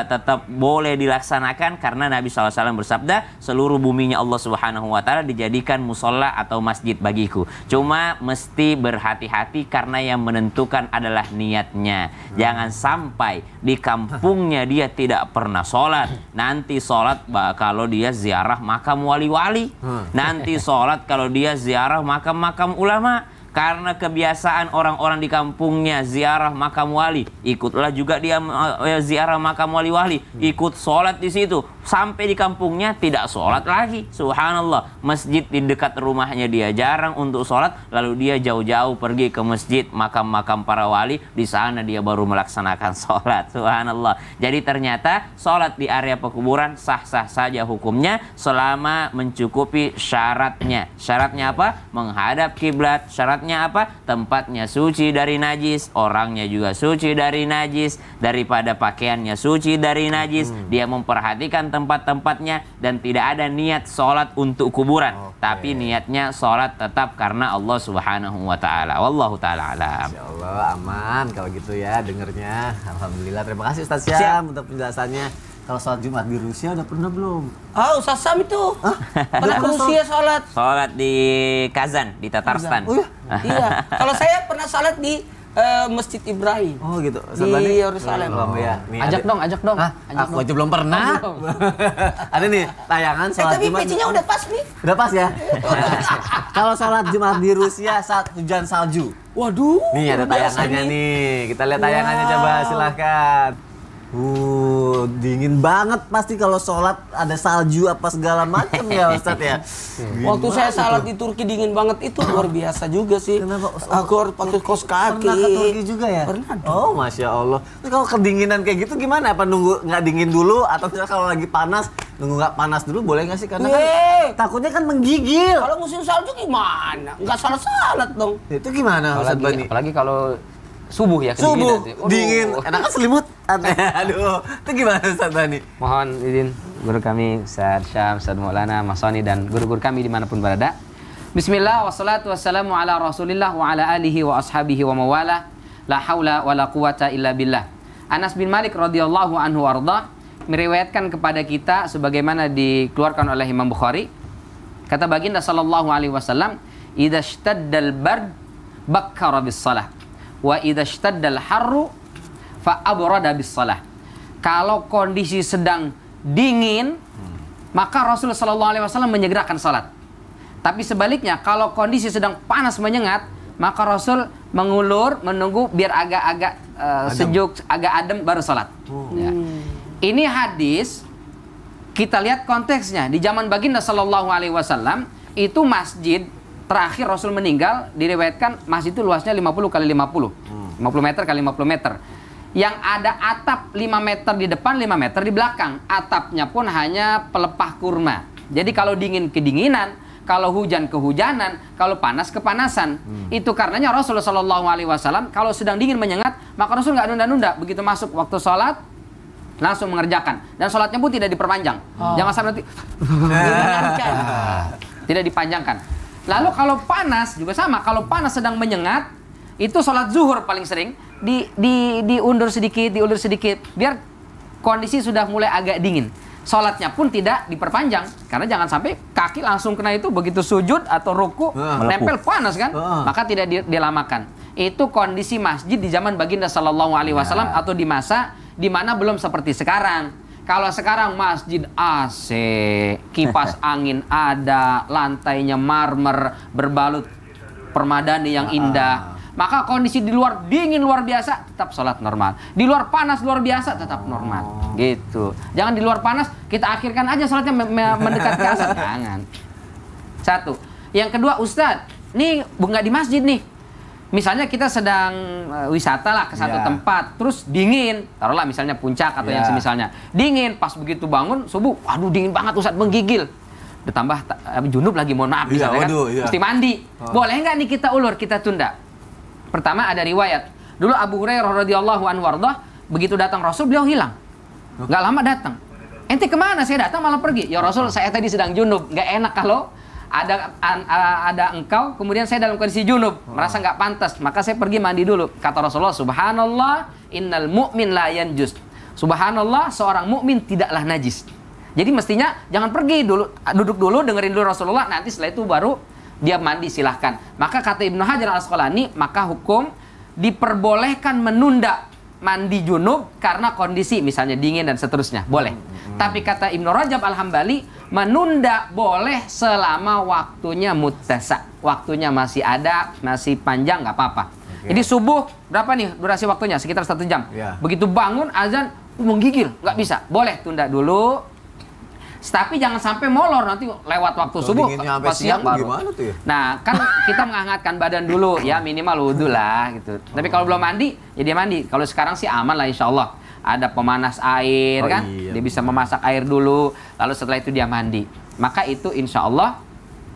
Speaker 3: tetap boleh dilaksanakan karena Nabi SAW bersabda, seluruh buminya Allah Subhanahu wa Ta'ala dijadikan musola atau masjid bagiku. Cuma mesti berhati-hati karena yang menentukan adalah niatnya. Jangan sampai di kampungnya dia tidak pernah sholat, nanti sholat kalau dia ziarah makam wali-wali, nanti sholat kalau dia ziarah makam-makam ulama. Karena kebiasaan orang-orang di kampungnya ziarah makam wali, ikutlah juga dia ziarah makam wali-wali, ikut sholat di situ. Sampai di kampungnya tidak sholat lagi. Subhanallah, masjid di dekat rumahnya dia jarang untuk sholat, lalu dia jauh-jauh pergi ke masjid makam-makam para wali, di sana dia baru melaksanakan sholat. Subhanallah. Jadi ternyata sholat di area pekuburan sah-sah saja hukumnya selama mencukupi syaratnya. Syaratnya apa? Menghadap kiblat. Syaratnya apa? Tempatnya suci dari najis, orangnya juga suci dari najis, daripada pakaiannya suci dari najis. Dia memperhatikan tempat-tempatnya dan tidak ada niat sholat untuk kuburan, tapi niatnya sholat tetap karena Allah Subhanahu wa Ta'ala. Wallahu ta'ala alam.
Speaker 1: Insya Allah aman kalau gitu ya dengernya. Alhamdulillah, terima kasih Ustaz Syam untuk penjelasannya. Kalau sholat Jumat di Rusia udah pernah belum?
Speaker 2: Ustaz Syam itu pernah ke Rusia sholat.
Speaker 3: Sholat di Kazan, di Tatarstan.
Speaker 2: Iya. Kalau saya pernah sholat di Masjid Ibrahim.
Speaker 1: Oh gitu.
Speaker 2: Di Yerusalem.
Speaker 1: Ya.
Speaker 4: Ajak dong.
Speaker 1: Aku aja belum pernah. Ada nih tayangan sholat
Speaker 2: tapi
Speaker 1: Jumat.
Speaker 2: pecinya udah pas nih.
Speaker 1: Udah pas ya? Kalau sholat Jumat di Rusia saat hujan salju.
Speaker 2: Waduh.
Speaker 1: Nih ada tayangannya nih. Kita lihat tayangannya coba silahkan. Dingin banget pasti kalau sholat ada salju apa segala macam ya Ustadz ya.
Speaker 2: Waktu saya sholat di Turki dingin banget itu luar biasa juga sih.
Speaker 1: Kenapa?
Speaker 2: Aku harus pakai kaos kaki.
Speaker 1: Pernah ke Turki juga ya?
Speaker 2: Pernah dong.
Speaker 1: Oh Masya Allah. Terus kalau kedinginan kayak gitu gimana? Apa nunggu nggak dingin dulu? Atau misalnya kalau lagi panas, nunggu nggak panas dulu boleh nggak sih? Karena kan takutnya kan menggigil.
Speaker 2: Kalau musim salju gimana? Nggak salat dong.
Speaker 1: Itu gimana Ustadz Bani?
Speaker 4: Apalagi kalau subuh ya,
Speaker 1: Subuh,
Speaker 4: kedinginan.
Speaker 1: dingin, enak kan selimut? Aduh, itu gimana Ustadz Bani?
Speaker 4: Mohon izin guru kami Ustaz Syam, Ustaz Maulana, Mas Soni dan guru-guru kami dimanapun berada. Bismillah, wassalatu wassalamu ala rasulillah wa ala alihi wa ashabihi wa mawalah. La hawla wa la quwata illa billah. Anas bin Malik radhiyallahu anhu wardah meriwayatkan kepada kita sebagaimana dikeluarkan oleh Imam Bukhari. Kata baginda sallallahu alaihi wasallam, "Idza ishtaddal bard bakkara bis salah. Wa idza ishtaddal harru fa abrada bis salah." Kalau kondisi sedang dingin, maka Rasulullah sallallahu alaihi wasallam menyegerakan salat. Tapi sebaliknya, kalau kondisi sedang panas menyengat, maka Rasul mengulur, menunggu biar agak-agak sejuk, agak adem baru salat. Ya. Ini hadis kita lihat konteksnya. Di zaman baginda sallallahu alaihi wasallam itu masjid terakhir Rasul meninggal, diriwayatkan masjid itu luasnya 50 kali 50. 50 meter kali 50 meter. Yang ada atap 5 meter di depan, 5 meter di belakang. Atapnya pun hanya pelepah kurma. Jadi kalau dingin kedinginan, kalau hujan kehujanan, kalau panas kepanasan. Itu karenanya Rasulullah SAW kalau sedang dingin menyengat, maka Rasul nggak nunda-nunda. Begitu masuk waktu sholat, langsung mengerjakan. Dan sholatnya pun tidak diperpanjang. Jangan sampai nanti tidak dipanjangkan. Lalu kalau panas juga sama, kalau panas sedang menyengat, itu sholat zuhur paling sering diundur sedikit, biar kondisi sudah mulai agak dingin. Sholatnya pun tidak diperpanjang, karena jangan sampai kaki langsung kena itu begitu sujud atau ruku, nempel panas kan, maka tidak dilamakan. Itu kondisi masjid di zaman baginda sallallahu alaihi wasallam atau di masa di mana belum seperti sekarang. Kalau sekarang masjid AC, kipas angin ada, lantainya marmer, berbalut permadani yang indah. Maka kondisi di luar dingin luar biasa, tetap sholat normal. Di luar panas luar biasa, tetap normal. Gitu. Jangan di luar panas, kita akhirkan aja sholatnya mendekat ke asar. Jangan. Satu. Yang kedua, Ustadz, nih nggak di masjid nih. Misalnya kita sedang wisata lah ke satu tempat, terus dingin, taruhlah misalnya puncak atau yang semisalnya. Dingin, pas begitu bangun subuh, waduh dingin banget Ustadz, menggigil. Ditambah junub lagi, mohon maaf misalnya mesti mandi. Boleh nggak nih kita ulur, kita tunda? Pertama ada riwayat. Dulu Abu Hurairah radhiyallahu anhu wardah, begitu datang Rasul beliau hilang. Nggak lama datang. Ente kemana? Saya datang malah pergi. Ya Rasul, saya tadi sedang junub. Nggak enak kalau ada engkau, kemudian saya dalam kondisi junub, merasa nggak pantas, maka saya pergi mandi dulu. Kata Rasulullah, subhanallah, innal mu'min la yanjus. Subhanallah, seorang mukmin tidaklah najis. Jadi mestinya jangan pergi dulu, duduk dulu, dengerin dulu Rasulullah, nanti setelah itu baru dia mandi, silahkan. Maka kata Ibnu Hajar al-Asqalani, maka hukum diperbolehkan menunda mandi junub karena kondisi misalnya dingin dan seterusnya, boleh. Tapi kata Ibnu Rajab al-Hambali, menunda boleh selama waktunya muttasa, waktunya masih ada, masih panjang, nggak apa-apa. Jadi subuh berapa nih durasi waktunya? Sekitar 1 jam. Begitu bangun azan menggigil, nggak bisa, boleh tunda dulu. Tapi jangan sampai molor, nanti lewat waktu subuh pas siang baru.
Speaker 1: Tuh ya?
Speaker 4: Nah, kan kita menghangatkan badan dulu ya, minimal wudhu lah gitu. Tapi kalau belum mandi, ya dia mandi. Kalau sekarang sih aman lah insya Allah. Ada pemanas air kan, dia bisa memasak air dulu, lalu setelah itu dia mandi. Maka itu insya Allah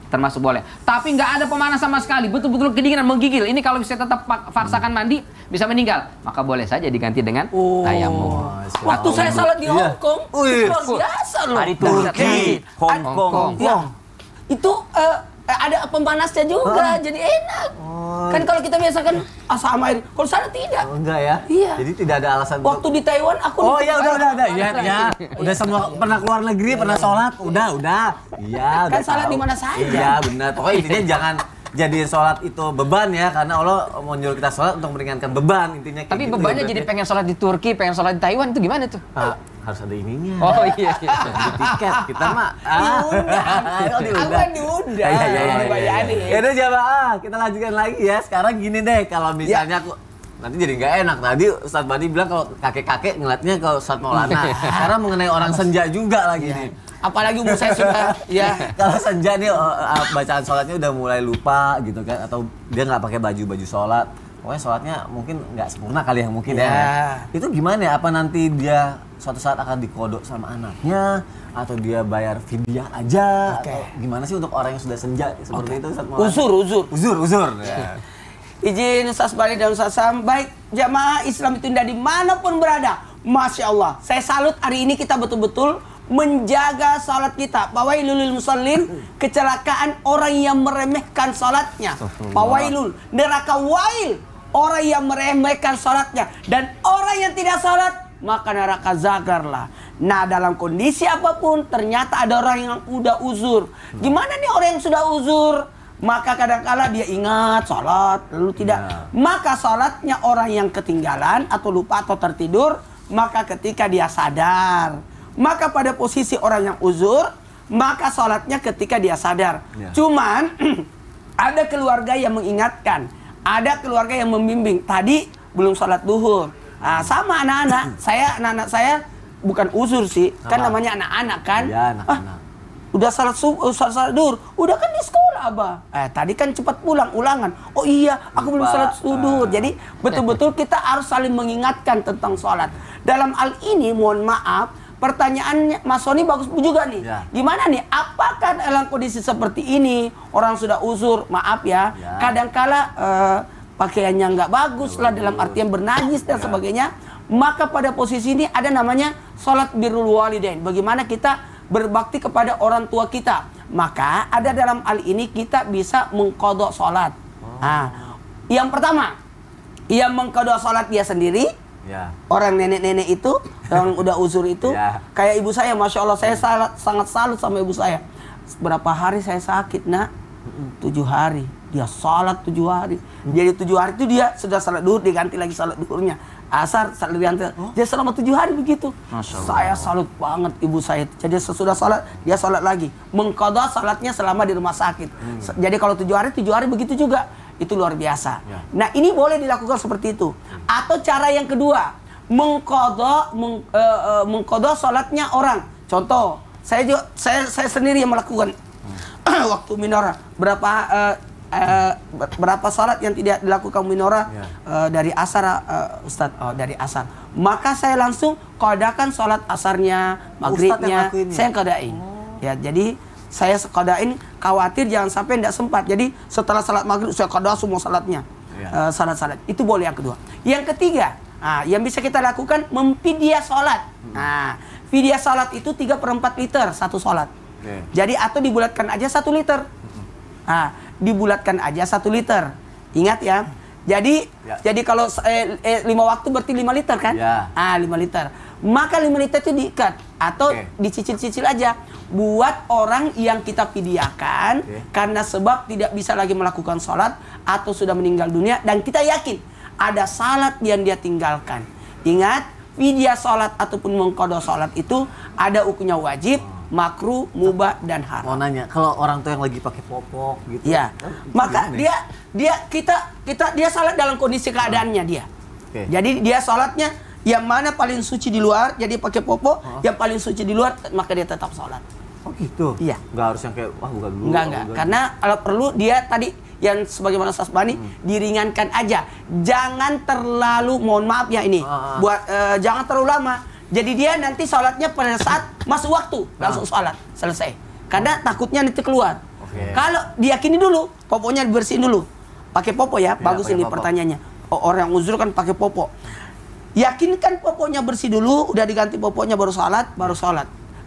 Speaker 4: termasuk boleh. Tapi nggak ada pemanas sama sekali, betul-betul kedinginan menggigil. Ini kalau bisa tetap paksakan mandi, bisa meninggal. Maka boleh saja diganti dengan tayamum.
Speaker 2: Waktu saya salat di Hong Kong, itu luar biasa loh.
Speaker 3: Di Turki, Hong Kong.
Speaker 2: Ya, itu ada pemanasnya juga, jadi enak. Kan kalau kita biasa kan sama air, kalau sana tidak.
Speaker 1: Enggak ya?
Speaker 2: Iya.
Speaker 1: Jadi tidak ada alasan.
Speaker 2: Waktu di Taiwan aku
Speaker 1: udah. Ya. Udah semua pernah keluar negeri, pernah sholat, udah. Iya,
Speaker 2: kan salat di mana saja.
Speaker 1: Iya, benar. Pokoknya intinya jangan jadiin sholat itu beban ya, karena Allah mau nyuruh kita sholat untuk meringankan beban, intinya.
Speaker 4: Tapi
Speaker 1: gitu,
Speaker 4: bebannya
Speaker 1: ya,
Speaker 4: jadi pengen sholat di Turki, pengen sholat di Taiwan, itu gimana tuh?
Speaker 1: Harus ada ininya.
Speaker 4: Oh iya.
Speaker 1: Beli tiket kita mah.
Speaker 2: Diundang. Dibayarin.
Speaker 1: Ya udah jamaah, kita lanjutkan lagi ya. Sekarang gini deh, kalau misalnya aku nanti jadi nggak enak. Tadi Ustadz Bani bilang kalau kakek-kakek ngeliatnya ke Ustadz Maulana. Sekarang mengenai orang senja juga lagi nih.
Speaker 2: Apalagi umur saya sudah ya.
Speaker 1: Kalau senja nih bacaan sholatnya udah mulai lupa gitu kan, atau dia nggak pakai baju sholat. Pokoknya sholatnya mungkin nggak sempurna kali ya mungkin ya. Itu gimana ya? Apa nanti dia suatu saat akan dikodok sama anaknya, atau dia bayar fidyah aja? Atau gimana sih untuk orang yang sudah senja seperti itu? Uzur. Ya.
Speaker 2: Izin Ustaz Bani dan Ustaz Sam, baik jamaah Islam itu dimanapun berada, Masya Allah, saya salut hari ini kita betul-betul menjaga salat kita. Fawailul musallin, kecelakaan orang yang meremehkan salatnya. Fawailul, neraka wail orang yang meremehkan salatnya, dan orang yang tidak salat maka neraka zagarlah. Nah, dalam kondisi apapun ternyata ada orang yang udah uzur. Gimana nih orang yang sudah uzur? Maka kadang-kala dia ingat salat lalu tidak. Maka salatnya orang yang ketinggalan atau lupa atau tertidur, maka ketika dia sadar, maka pada posisi orang yang uzur, maka salatnya ketika dia sadar. Cuman ada keluarga yang mengingatkan, ada keluarga yang membimbing. Tadi belum salat duhur. Nah, sama anak-anak saya bukan uzur sih, kan namanya anak-anak kan.
Speaker 1: Iya, anak-anak.
Speaker 2: Udah salat duhur, udah kan di sekolah Abah. Tadi kan cepat pulang ulangan. Oh iya, aku belum salat duhur. Jadi betul-betul kita harus saling mengingatkan tentang salat. Dalam hal ini mohon maaf, pertanyaannya Mas Sony bagus juga nih. Gimana nih? Apakah dalam kondisi seperti ini orang sudah uzur, maaf ya, kadangkala pakaiannya nggak bagus lah dalam artian bernajis dan sebagainya, maka pada posisi ini ada namanya salat birrul walidain. Bagaimana kita berbakti kepada orang tua kita. Maka ada dalam hal ini kita bisa mengqadha salat. Nah, yang pertama, ia mengqadha salat dia sendiri. Orang nenek-nenek itu yang udah uzur itu, kayak ibu saya, Masya Allah, saya sangat salut sama ibu saya. Berapa hari saya sakit, nak? 7 hari. Dia salat 7 hari. Jadi 7 hari itu dia sudah salat duhur, diganti lagi salat duhurnya. Asar, salat diganti. Dia selama 7 hari begitu. Saya salut banget ibu saya. Jadi sesudah salat, dia salat lagi. Mengqadha salatnya selama di rumah sakit. Jadi kalau 7 hari begitu juga. Itu luar biasa. Nah, ini boleh dilakukan seperti itu. Atau cara yang kedua, mengqadha salatnya orang. Contoh, saya sendiri yang melakukan waktu minora. Berapa salat yang tidak dilakukan minora dari asar, Ustadz? Dari asar. Maka saya langsung qadakan salat asarnya, maghribnya, saya qadain. Ya, jadi saya qadain, khawatir jangan sampai tidak sempat. Jadi setelah salat maghrib saya qada semua salatnya. Salat-salat. Itu boleh yang kedua. Yang ketiga, yang bisa kita lakukan memfidyah salat. Nah, fidyah salat itu 3/4 liter satu salat. Jadi atau dibulatkan aja 1 liter. Dibulatkan aja 1 liter. Ingat ya. Jadi kalau 5 waktu berarti 5 liter kan? 5 liter. Maka 5 liter itu diikat atau dicicil-cicil aja buat orang yang kita fidyahkan karena sebab tidak bisa lagi melakukan sholat atau sudah meninggal dunia dan kita yakin ada salat yang dia tinggalkan. Ingat, fidyah sholat ataupun mengqadha sholat itu ada hukumnya wajib, makruh, mubah dan haram.
Speaker 1: Mau nanya, kalau orang tuh yang lagi pakai popok gitu.
Speaker 2: Ya. Maka dia salat dalam kondisi keadaannya dia. Jadi dia salatnya yang mana paling suci di luar, jadi pakai popok, yang paling suci di luar, maka dia tetap sholat.
Speaker 1: Oh gitu?
Speaker 2: Iya.
Speaker 1: Nggak harus yang kayak, wah buka dulu.
Speaker 2: Enggak. Karena kalau perlu dia tadi, yang sebagaimana Ustaz Bani, diringankan aja. Jangan terlalu, mohon maaf ya ini, jangan terlalu lama. Jadi dia nanti sholatnya pada saat masuk waktu, langsung sholat, selesai. Karena takutnya nanti keluar. Kalau diyakini dulu, popoknya dibersihin dulu. Pakai popok ya, bagus ini popok. Pertanyaannya. Orang yang uzur kan pakai popok. Yakinkan popoknya bersih dulu, udah diganti popoknya baru sholat.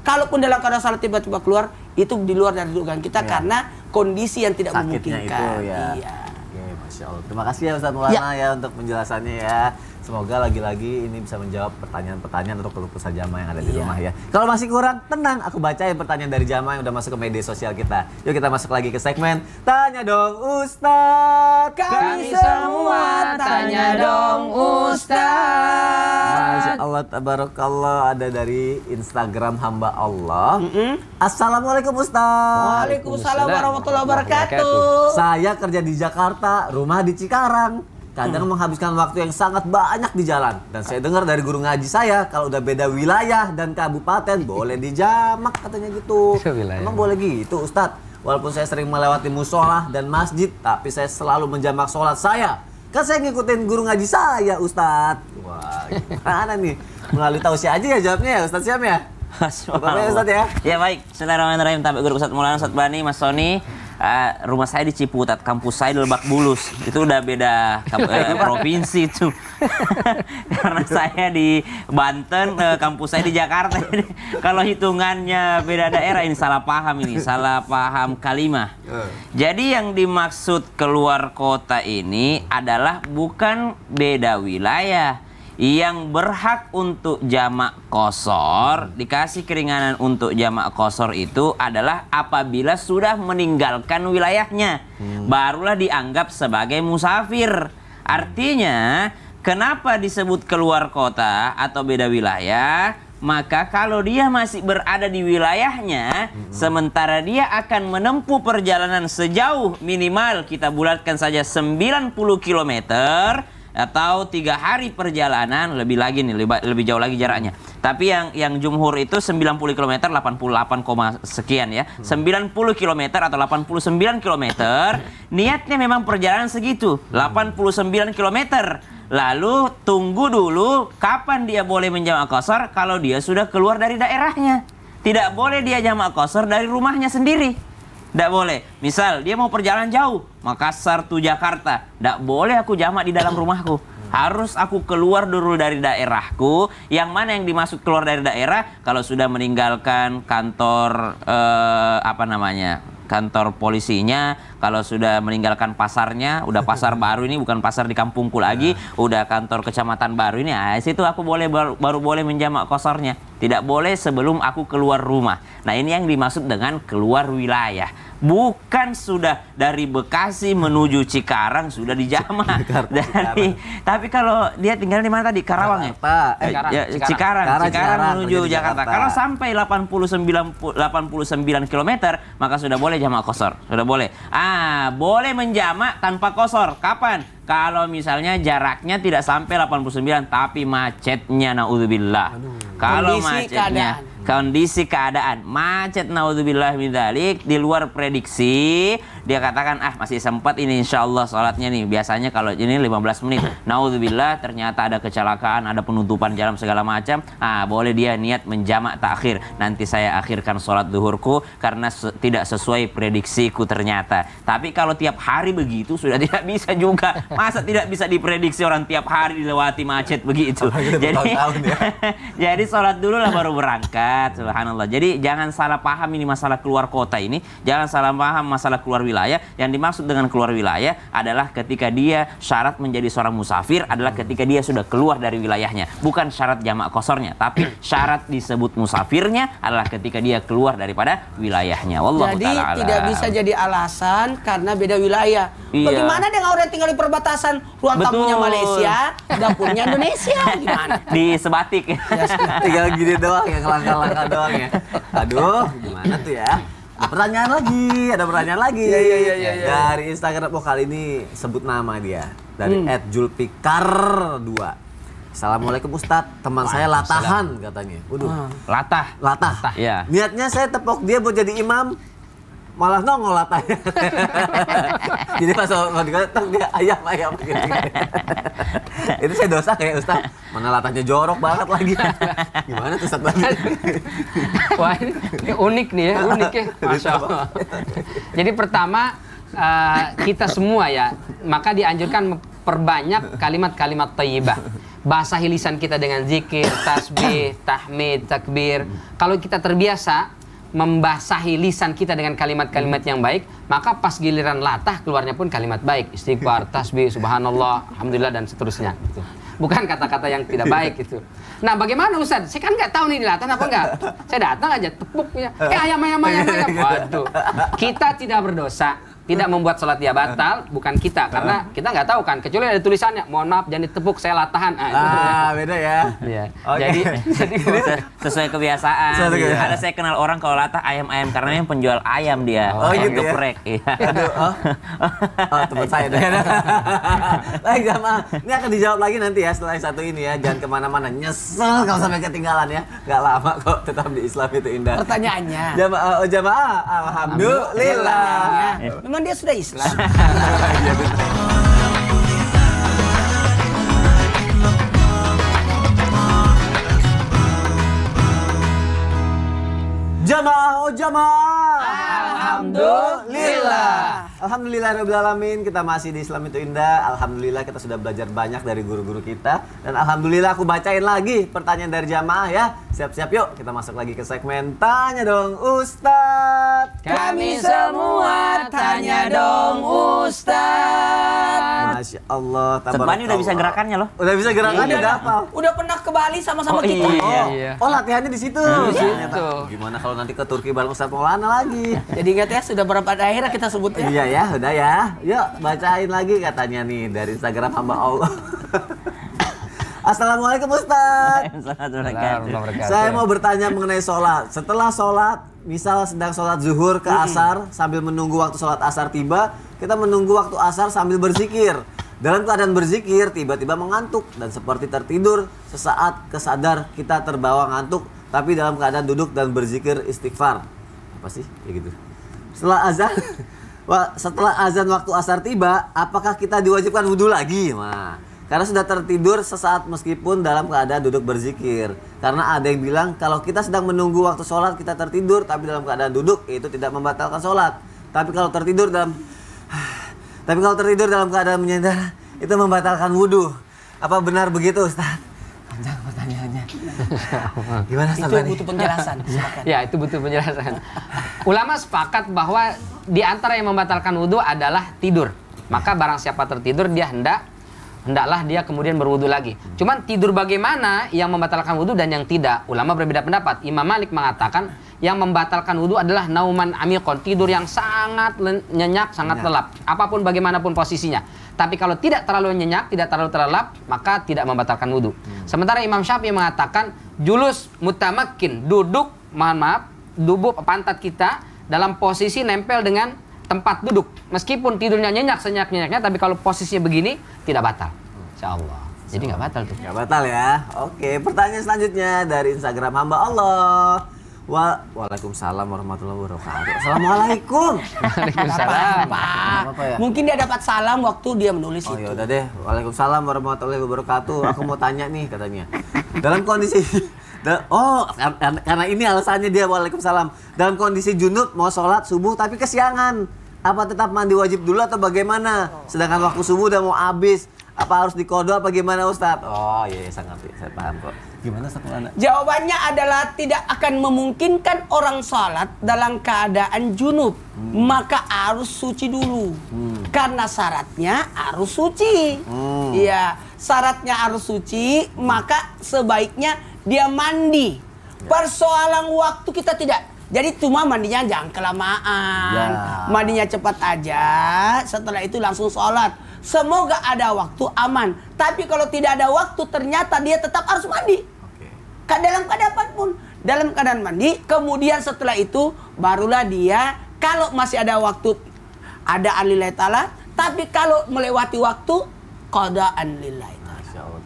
Speaker 2: Kalaupun dalam keadaan sholat tiba-tiba keluar, itu di luar dari dugaan kita karena kondisi yang tidak
Speaker 1: sakitnya
Speaker 2: memungkinkan.
Speaker 1: Itu ya. Oke, Masya Allah. Terima kasih ya Ustaz Maulana ya untuk penjelasannya ya. Semoga lagi-lagi ini bisa menjawab pertanyaan-pertanyaan untuk keluh kesah jamaah yang ada di rumah ya. Kalau masih kurang, tenang, aku bacain pertanyaan dari jamaah yang udah masuk ke media sosial kita. Yuk kita masuk lagi ke segmen Tanya Dong Ustadz.
Speaker 4: Kami semua tanya dong Ustadz.
Speaker 1: Masya Allah, tabarakallah, ada dari Instagram hamba Allah. Assalamualaikum Ustadz.
Speaker 2: Waalaikumsalam warahmatullahi wabarakatuh.
Speaker 1: Saya kerja di Jakarta, rumah di Cikarang. Kadang menghabiskan waktu yang sangat banyak di jalan. Dan saya dengar dari guru ngaji saya, kalau udah beda wilayah dan kabupaten, boleh dijamak katanya gitu. Emang boleh gitu Ustadz? Walaupun saya sering melewati musola dan masjid, tapi saya selalu menjamak sholat saya. Kan saya ngikutin guru ngaji saya Ustadz. Wah, gimana nih? Melalui tausiah aja ya jawabnya ya Ustadz Syam ya?
Speaker 3: Bapak
Speaker 1: Ustadz ya?
Speaker 3: Ya baik, Bismillahirrahmanirrahim. Tabi guru Ustadz Maulana, Ustadz Bani, Mas Sony. Rumah saya di Ciputat, kampus saya di Lebak Bulus. Itu udah beda provinsi itu. Karena saya di Banten, kampus saya di Jakarta. Kalau hitungannya beda daerah, ini salah paham ini, salah paham kalimah. Jadi yang dimaksud keluar kota ini adalah bukan beda wilayah. Yang berhak untuk jamak qashar, dikasih keringanan untuk jamak qashar itu adalah apabila sudah meninggalkan wilayahnya, barulah dianggap sebagai musafir. Artinya, kenapa disebut keluar kota atau beda wilayah? Maka kalau dia masih berada di wilayahnya, sementara dia akan menempuh perjalanan sejauh minimal kita bulatkan saja 90 km, atau 3 hari perjalanan, lebih lagi nih, lebih jauh lagi jaraknya. Tapi yang jumhur itu 90 km, 88, sekian ya. 90 km atau 89 km, niatnya memang perjalanan segitu, 89 km. Lalu tunggu dulu kapan dia boleh menjamak qashar kalau dia sudah keluar dari daerahnya. Tidak boleh dia jamak qashar dari rumahnya sendiri. Tidak boleh. Misal dia mau perjalanan jauh, Makassar to Jakarta, tidak boleh aku jamak di dalam rumahku. Harus aku keluar dulu dari daerahku. Yang mana yang dimaksud keluar dari daerah? Kalau sudah meninggalkan kantor kantor polisinya, kalau sudah meninggalkan pasarnya, udah pasar baru ini, bukan pasar di kampungku lagi, udah kantor kecamatan baru ini, situ aku baru boleh menjamak qasharnya. Tidak boleh sebelum aku keluar rumah. Nah, ini yang dimaksud dengan keluar wilayah. Bukan sudah dari Bekasi menuju Cikarang sudah dijamak. Tapi kalau dia tinggal di mana tadi? Karawang ya? Cikarang menuju Jakarta. Kalau sampai 89 km, maka sudah boleh jamak qashar. Sudah boleh. Boleh menjamak tanpa qashar. Kapan? Kalau misalnya jaraknya tidak sampai 89, tapi macetnya, naudzubillah. Kalau macetnya, kondisi keadaan macet, naudzubillah min dzalik, di luar prediksi, dia katakan masih sempat ini insyaallah sholatnya nih. Biasanya kalau ini 15 menit, naudzubillah ternyata ada kecelakaan, ada penutupan jalan segala macam, boleh dia niat menjamak takhir. Nanti saya akhirkan sholat duhurku karena tidak sesuai prediksiku ternyata. Tapi kalau tiap hari begitu sudah tidak bisa juga. Masa tidak bisa diprediksi orang tiap hari dilewati macet begitu. Jadi sholat dulu lah baru berangkat. Subhanallah. Jadi jangan salah paham ini masalah keluar kota ini. Jangan salah paham masalah keluar wilayah. wilayah. Yang dimaksud dengan keluar wilayah adalah ketika dia syarat menjadi seorang musafir adalah ketika dia sudah keluar dari wilayahnya. Bukan syarat jamak qasornya, tapi syarat disebut musafirnya adalah ketika dia keluar daripada wilayahnya. Wallahu
Speaker 2: Jadi
Speaker 3: ta'ala
Speaker 2: tidak
Speaker 3: alam.
Speaker 2: bisa jadi alasan karena beda wilayah.
Speaker 3: Iya.
Speaker 2: Bagaimana dengan orang yang tinggal di perbatasan, ruang tamunya
Speaker 3: Betul.
Speaker 2: Malaysia, dapurnya Indonesia, gimana?
Speaker 3: Di sebatik.
Speaker 1: Tinggal gini doang ya, langkah-langkah doang ya. Aduh, gimana tuh ya? Ada pertanyaan lagi.
Speaker 2: Iya.
Speaker 1: Dari Instagram, kali ini sebut nama dia. Dari @julpikar2. Assalamualaikum Ustadz, teman saya latahan katanya. Waduh. Latah.
Speaker 3: Iya.
Speaker 1: Niatnya saya tepok dia buat jadi imam, malah nongol latahnya. Jadi pas kalau dikata dia ayam gitu. Itu saya dosa kayak Ustaz. Mana latahnya jorok banget lagi. Gimana tuh Ustaz?
Speaker 4: Wah, ini unik nih ya, Masya Allah. Jadi pertama, kita semua ya, maka dianjurkan memperbanyak kalimat-kalimat thayyibah. Basahi lisan kita dengan zikir, tasbih, tahmid, takbir. Kalau kita terbiasa membasahi lisan kita dengan kalimat-kalimat yang baik, maka pas giliran latah keluarnya pun kalimat baik, istighfar, tasbih, subhanallah, alhamdulillah dan seterusnya. Bukan kata-kata yang tidak baik itu. Nah, bagaimana Ustaz? Saya kan nggak tahu nih dilatah apa enggak. Saya datang aja tepuknya, ayam. Waduh, kita tidak berdosa. Tidak membuat sholat dia batal, bukan kita, karena kita nggak tahu kan, kecuali ada tulisannya, mohon maaf jangan ditepuk, saya latahan.
Speaker 1: Beda ya.
Speaker 4: Iya.
Speaker 1: Okay.
Speaker 3: Jadi sesuai kebiasaan. Ada saya kenal orang kalau latah ayam-ayam karena yang penjual ayam dia. Ayam
Speaker 1: gitu
Speaker 3: geprek.
Speaker 1: Ya? Aduh, teman saya deh. Baik jamaah, ini akan dijawab lagi nanti ya setelah yang satu ini ya. Jangan kemana-mana, nyesel kalau sampai ketinggalan ya. Gak lama kok, tetap di Islam itu indah.
Speaker 2: Pertanyaannya.
Speaker 1: Jamaah, alhamdulillah.
Speaker 2: Memang dia sudah Islam.
Speaker 1: Jamaah.
Speaker 2: Alhamdulillah.
Speaker 1: Alhamdulillahirrahmanirrahim. Kita masih di Islam itu indah. Alhamdulillah kita sudah belajar banyak dari guru-guru kita. Dan alhamdulillah aku bacain lagi pertanyaan dari jamaah ya. Siap-siap yuk kita masuk lagi ke segmen Tanya Dong Ustadz.
Speaker 2: Kami semua tanya dong Ustadz.
Speaker 1: Masya Allah.
Speaker 3: Sebani udah bisa gerakannya loh.
Speaker 1: Udah bisa gerakannya, udah hafal.
Speaker 2: Udah pernah ke Bali sama-sama kita.
Speaker 4: Iya.
Speaker 1: Oh latihannya di situ.
Speaker 4: situ.
Speaker 1: Gimana kalau nanti ke Turki bareng Ustadz Maulana lagi?
Speaker 2: Jadi ingat ya, sudah berapa daerah kita sebutnya?
Speaker 1: Iya ya, udah ya. Yuk bacain lagi katanya nih dari Instagram hamba Allah. Assalamualaikum Ustaz. Saya mau bertanya mengenai sholat. Setelah sholat, misal sedang sholat zuhur ke asar, sambil menunggu waktu sholat asar tiba, kita menunggu waktu asar sambil berzikir. Dalam keadaan berzikir, tiba-tiba mengantuk dan seperti tertidur. Sesaat kesadar kita terbawa ngantuk, tapi dalam keadaan duduk dan berzikir istighfar. Apa sih? Ya gitu. Setelah azan waktu asar tiba, apakah kita diwajibkan wudhu lagi? Nah, karena sudah tertidur sesaat meskipun dalam keadaan duduk berzikir. Karena ada yang bilang kalau kita sedang menunggu waktu sholat kita tertidur tapi dalam keadaan duduk itu tidak membatalkan sholat. Tapi kalau tertidur dalam keadaan menyandar itu membatalkan wudhu. Apa benar begitu Ustaz? Panjang pertanyaannya. Gimana Ustaz?
Speaker 2: Itu butuh penjelasan.
Speaker 4: Ya, itu butuh penjelasan. Ulama sepakat bahwa di antara yang membatalkan wudhu adalah tidur. Maka barang siapa tertidur dia hendaklah dia kemudian berwudu lagi. Cuman tidur bagaimana yang membatalkan wudu dan yang tidak? Ulama berbeda pendapat. Imam Malik mengatakan yang membatalkan wudu adalah nauman amikon, tidur yang sangat nyenyak, sangat lelap. Apapun bagaimanapun posisinya. Tapi kalau tidak terlalu nyenyak, tidak terlalu terlelap, maka tidak membatalkan wudu. Sementara Imam Syafi'i mengatakan julus mutamakin, duduk, duduk pantat kita dalam posisi nempel dengan tempat duduk. Meskipun tidurnya nyenyak senyak-nyenyaknya, tapi kalau posisinya begini tidak batal. Insyaallah. Jadi nggak batal tuh.
Speaker 1: Nggak batal ya. Oke, pertanyaan selanjutnya dari Instagram hamba Allah. Waalaikumsalam warahmatullahi wabarakatuh. Assalamualaikum.
Speaker 4: Waalaikumsalam.
Speaker 1: Apa ya?
Speaker 2: Mungkin dia dapat salam waktu dia menulis
Speaker 1: Oh
Speaker 2: itu.
Speaker 1: ya udah deh. Waalaikumsalam warahmatullahi wabarakatuh. Aku mau tanya nih katanya. Dalam kondisi karena ini alasannya dia waalaikumsalam. Dalam kondisi junub mau sholat subuh tapi kesiangan. Apa tetap mandi wajib dulu atau bagaimana? Sedangkan waktu subuh udah mau habis. Apa harus dikodok apa gimana Ustadz? Oh iya, saya ngerti, saya paham kok. Gimana Ustaz Maulana?
Speaker 2: Jawabannya adalah tidak akan memungkinkan orang salat dalam keadaan junub. Maka harus suci dulu. Karena syaratnya harus suci. Iya, syaratnya harus suci, maka sebaiknya dia mandi. Persoalan waktu kita tidak. Jadi cuma mandinya jangan kelamaan. Mandinya cepat aja, setelah itu langsung sholat. Semoga ada waktu aman. Tapi kalau tidak ada waktu, ternyata dia tetap harus mandi. Dalam keadaan apapun. Dalam keadaan mandi, kemudian setelah itu barulah dia, kalau masih ada waktu, ada alillahi ta'ala. Tapi kalau melewati waktu, qada'an lillahi.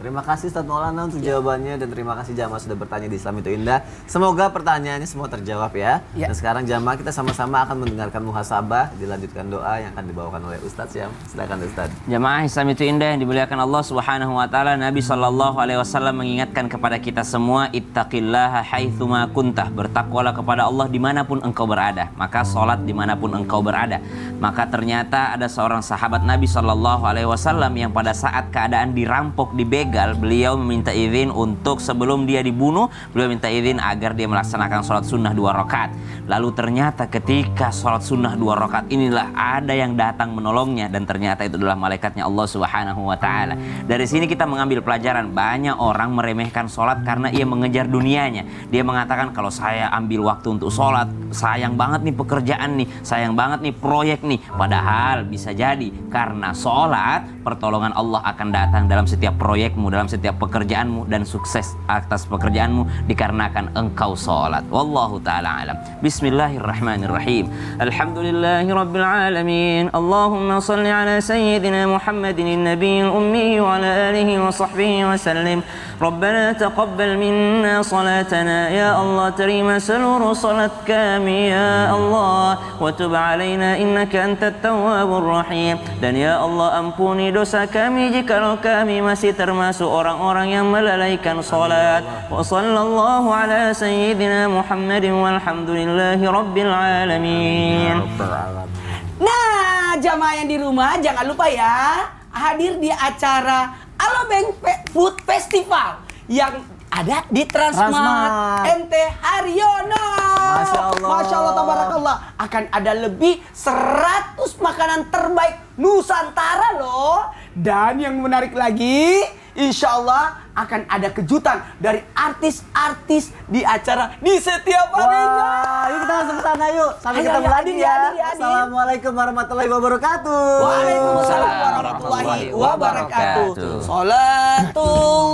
Speaker 1: Terima kasih Ustaz Maulana untuk jawabannya dan terima kasih jamaah sudah bertanya di Islam itu Indah. Semoga pertanyaannya semua terjawab ya. Dan sekarang jamaah kita sama-sama akan mendengarkan muhasabah, dilanjutkan doa yang akan dibawakan oleh Ustaz Syam. Silakan Ustaz.
Speaker 3: Jamaah Islam itu Indah yang dimuliakan Allah Subhanahu wa taala, Nabi sallallahu alaihi wasallam mengingatkan kepada kita semua, ittaqillaha haitsuma kuntah, bertakwalah kepada Allah dimanapun engkau berada. Maka salat dimanapun engkau berada. Maka ternyata ada seorang sahabat Nabi sallallahu alaihi wasallam yang pada saat keadaan dirampok, dibegal, beliau meminta izin untuk sebelum dia dibunuh, beliau minta izin agar dia melaksanakan sholat sunnah 2 rakaat. Lalu ternyata ketika sholat sunnah 2 rakaat inilah ada yang datang menolongnya, dan ternyata itu adalah malaikatnya Allah Subhanahu wa taala. Dari sini kita mengambil pelajaran, banyak orang meremehkan sholat karena ia mengejar dunianya. Dia mengatakan kalau saya ambil waktu untuk sholat, sayang banget nih pekerjaan nih, sayang banget nih proyek nih. Padahal bisa jadi karena sholat pertolongan Allah akan datang dalam setiap proyekmu, dalam setiap pekerjaanmu, dan sukses atas pekerjaanmu dikarenakan engkau sholat. Wallahu ta'ala alam. Bismillahirrahmanirrahim. Alhamdulillahi rabbil alamin. Allahumma salli ala sayyidina Muhammadin nabiyil ummi wa ala alihi wa sahbihi wa sallim. Rabbana taqabbal minna salatana ya Allah, terima seluruh salat kami ya Allah, wa tub alaina innaka antat tawwabur rahim. Dan ya Allah, ampuni dosa kami jikalau kami masih termasuk orang-orang yang melalaikan salat. Wa sallallahu ala sayyidina Muhammadin walhamdulillahi rabbil alamin.
Speaker 2: Nah, jamaah yang di rumah jangan lupa ya, hadir di acara Alobank Food Festival yang ada di Transmart MT Haryono. Masya Allah, tabarakallah. Akan ada lebih 100 makanan terbaik Nusantara loh. Dan yang menarik lagi, insya Allah akan ada kejutan dari artis-artis di acara di setiap harinya.
Speaker 1: Wah, yuk kita langsung ke sana yuk. Sampai ketemu lagi ya. Assalamualaikum warahmatullahi wabarakatuh.
Speaker 2: Waalaikumsalam warahmatullahi wabarakatuh. Salatullah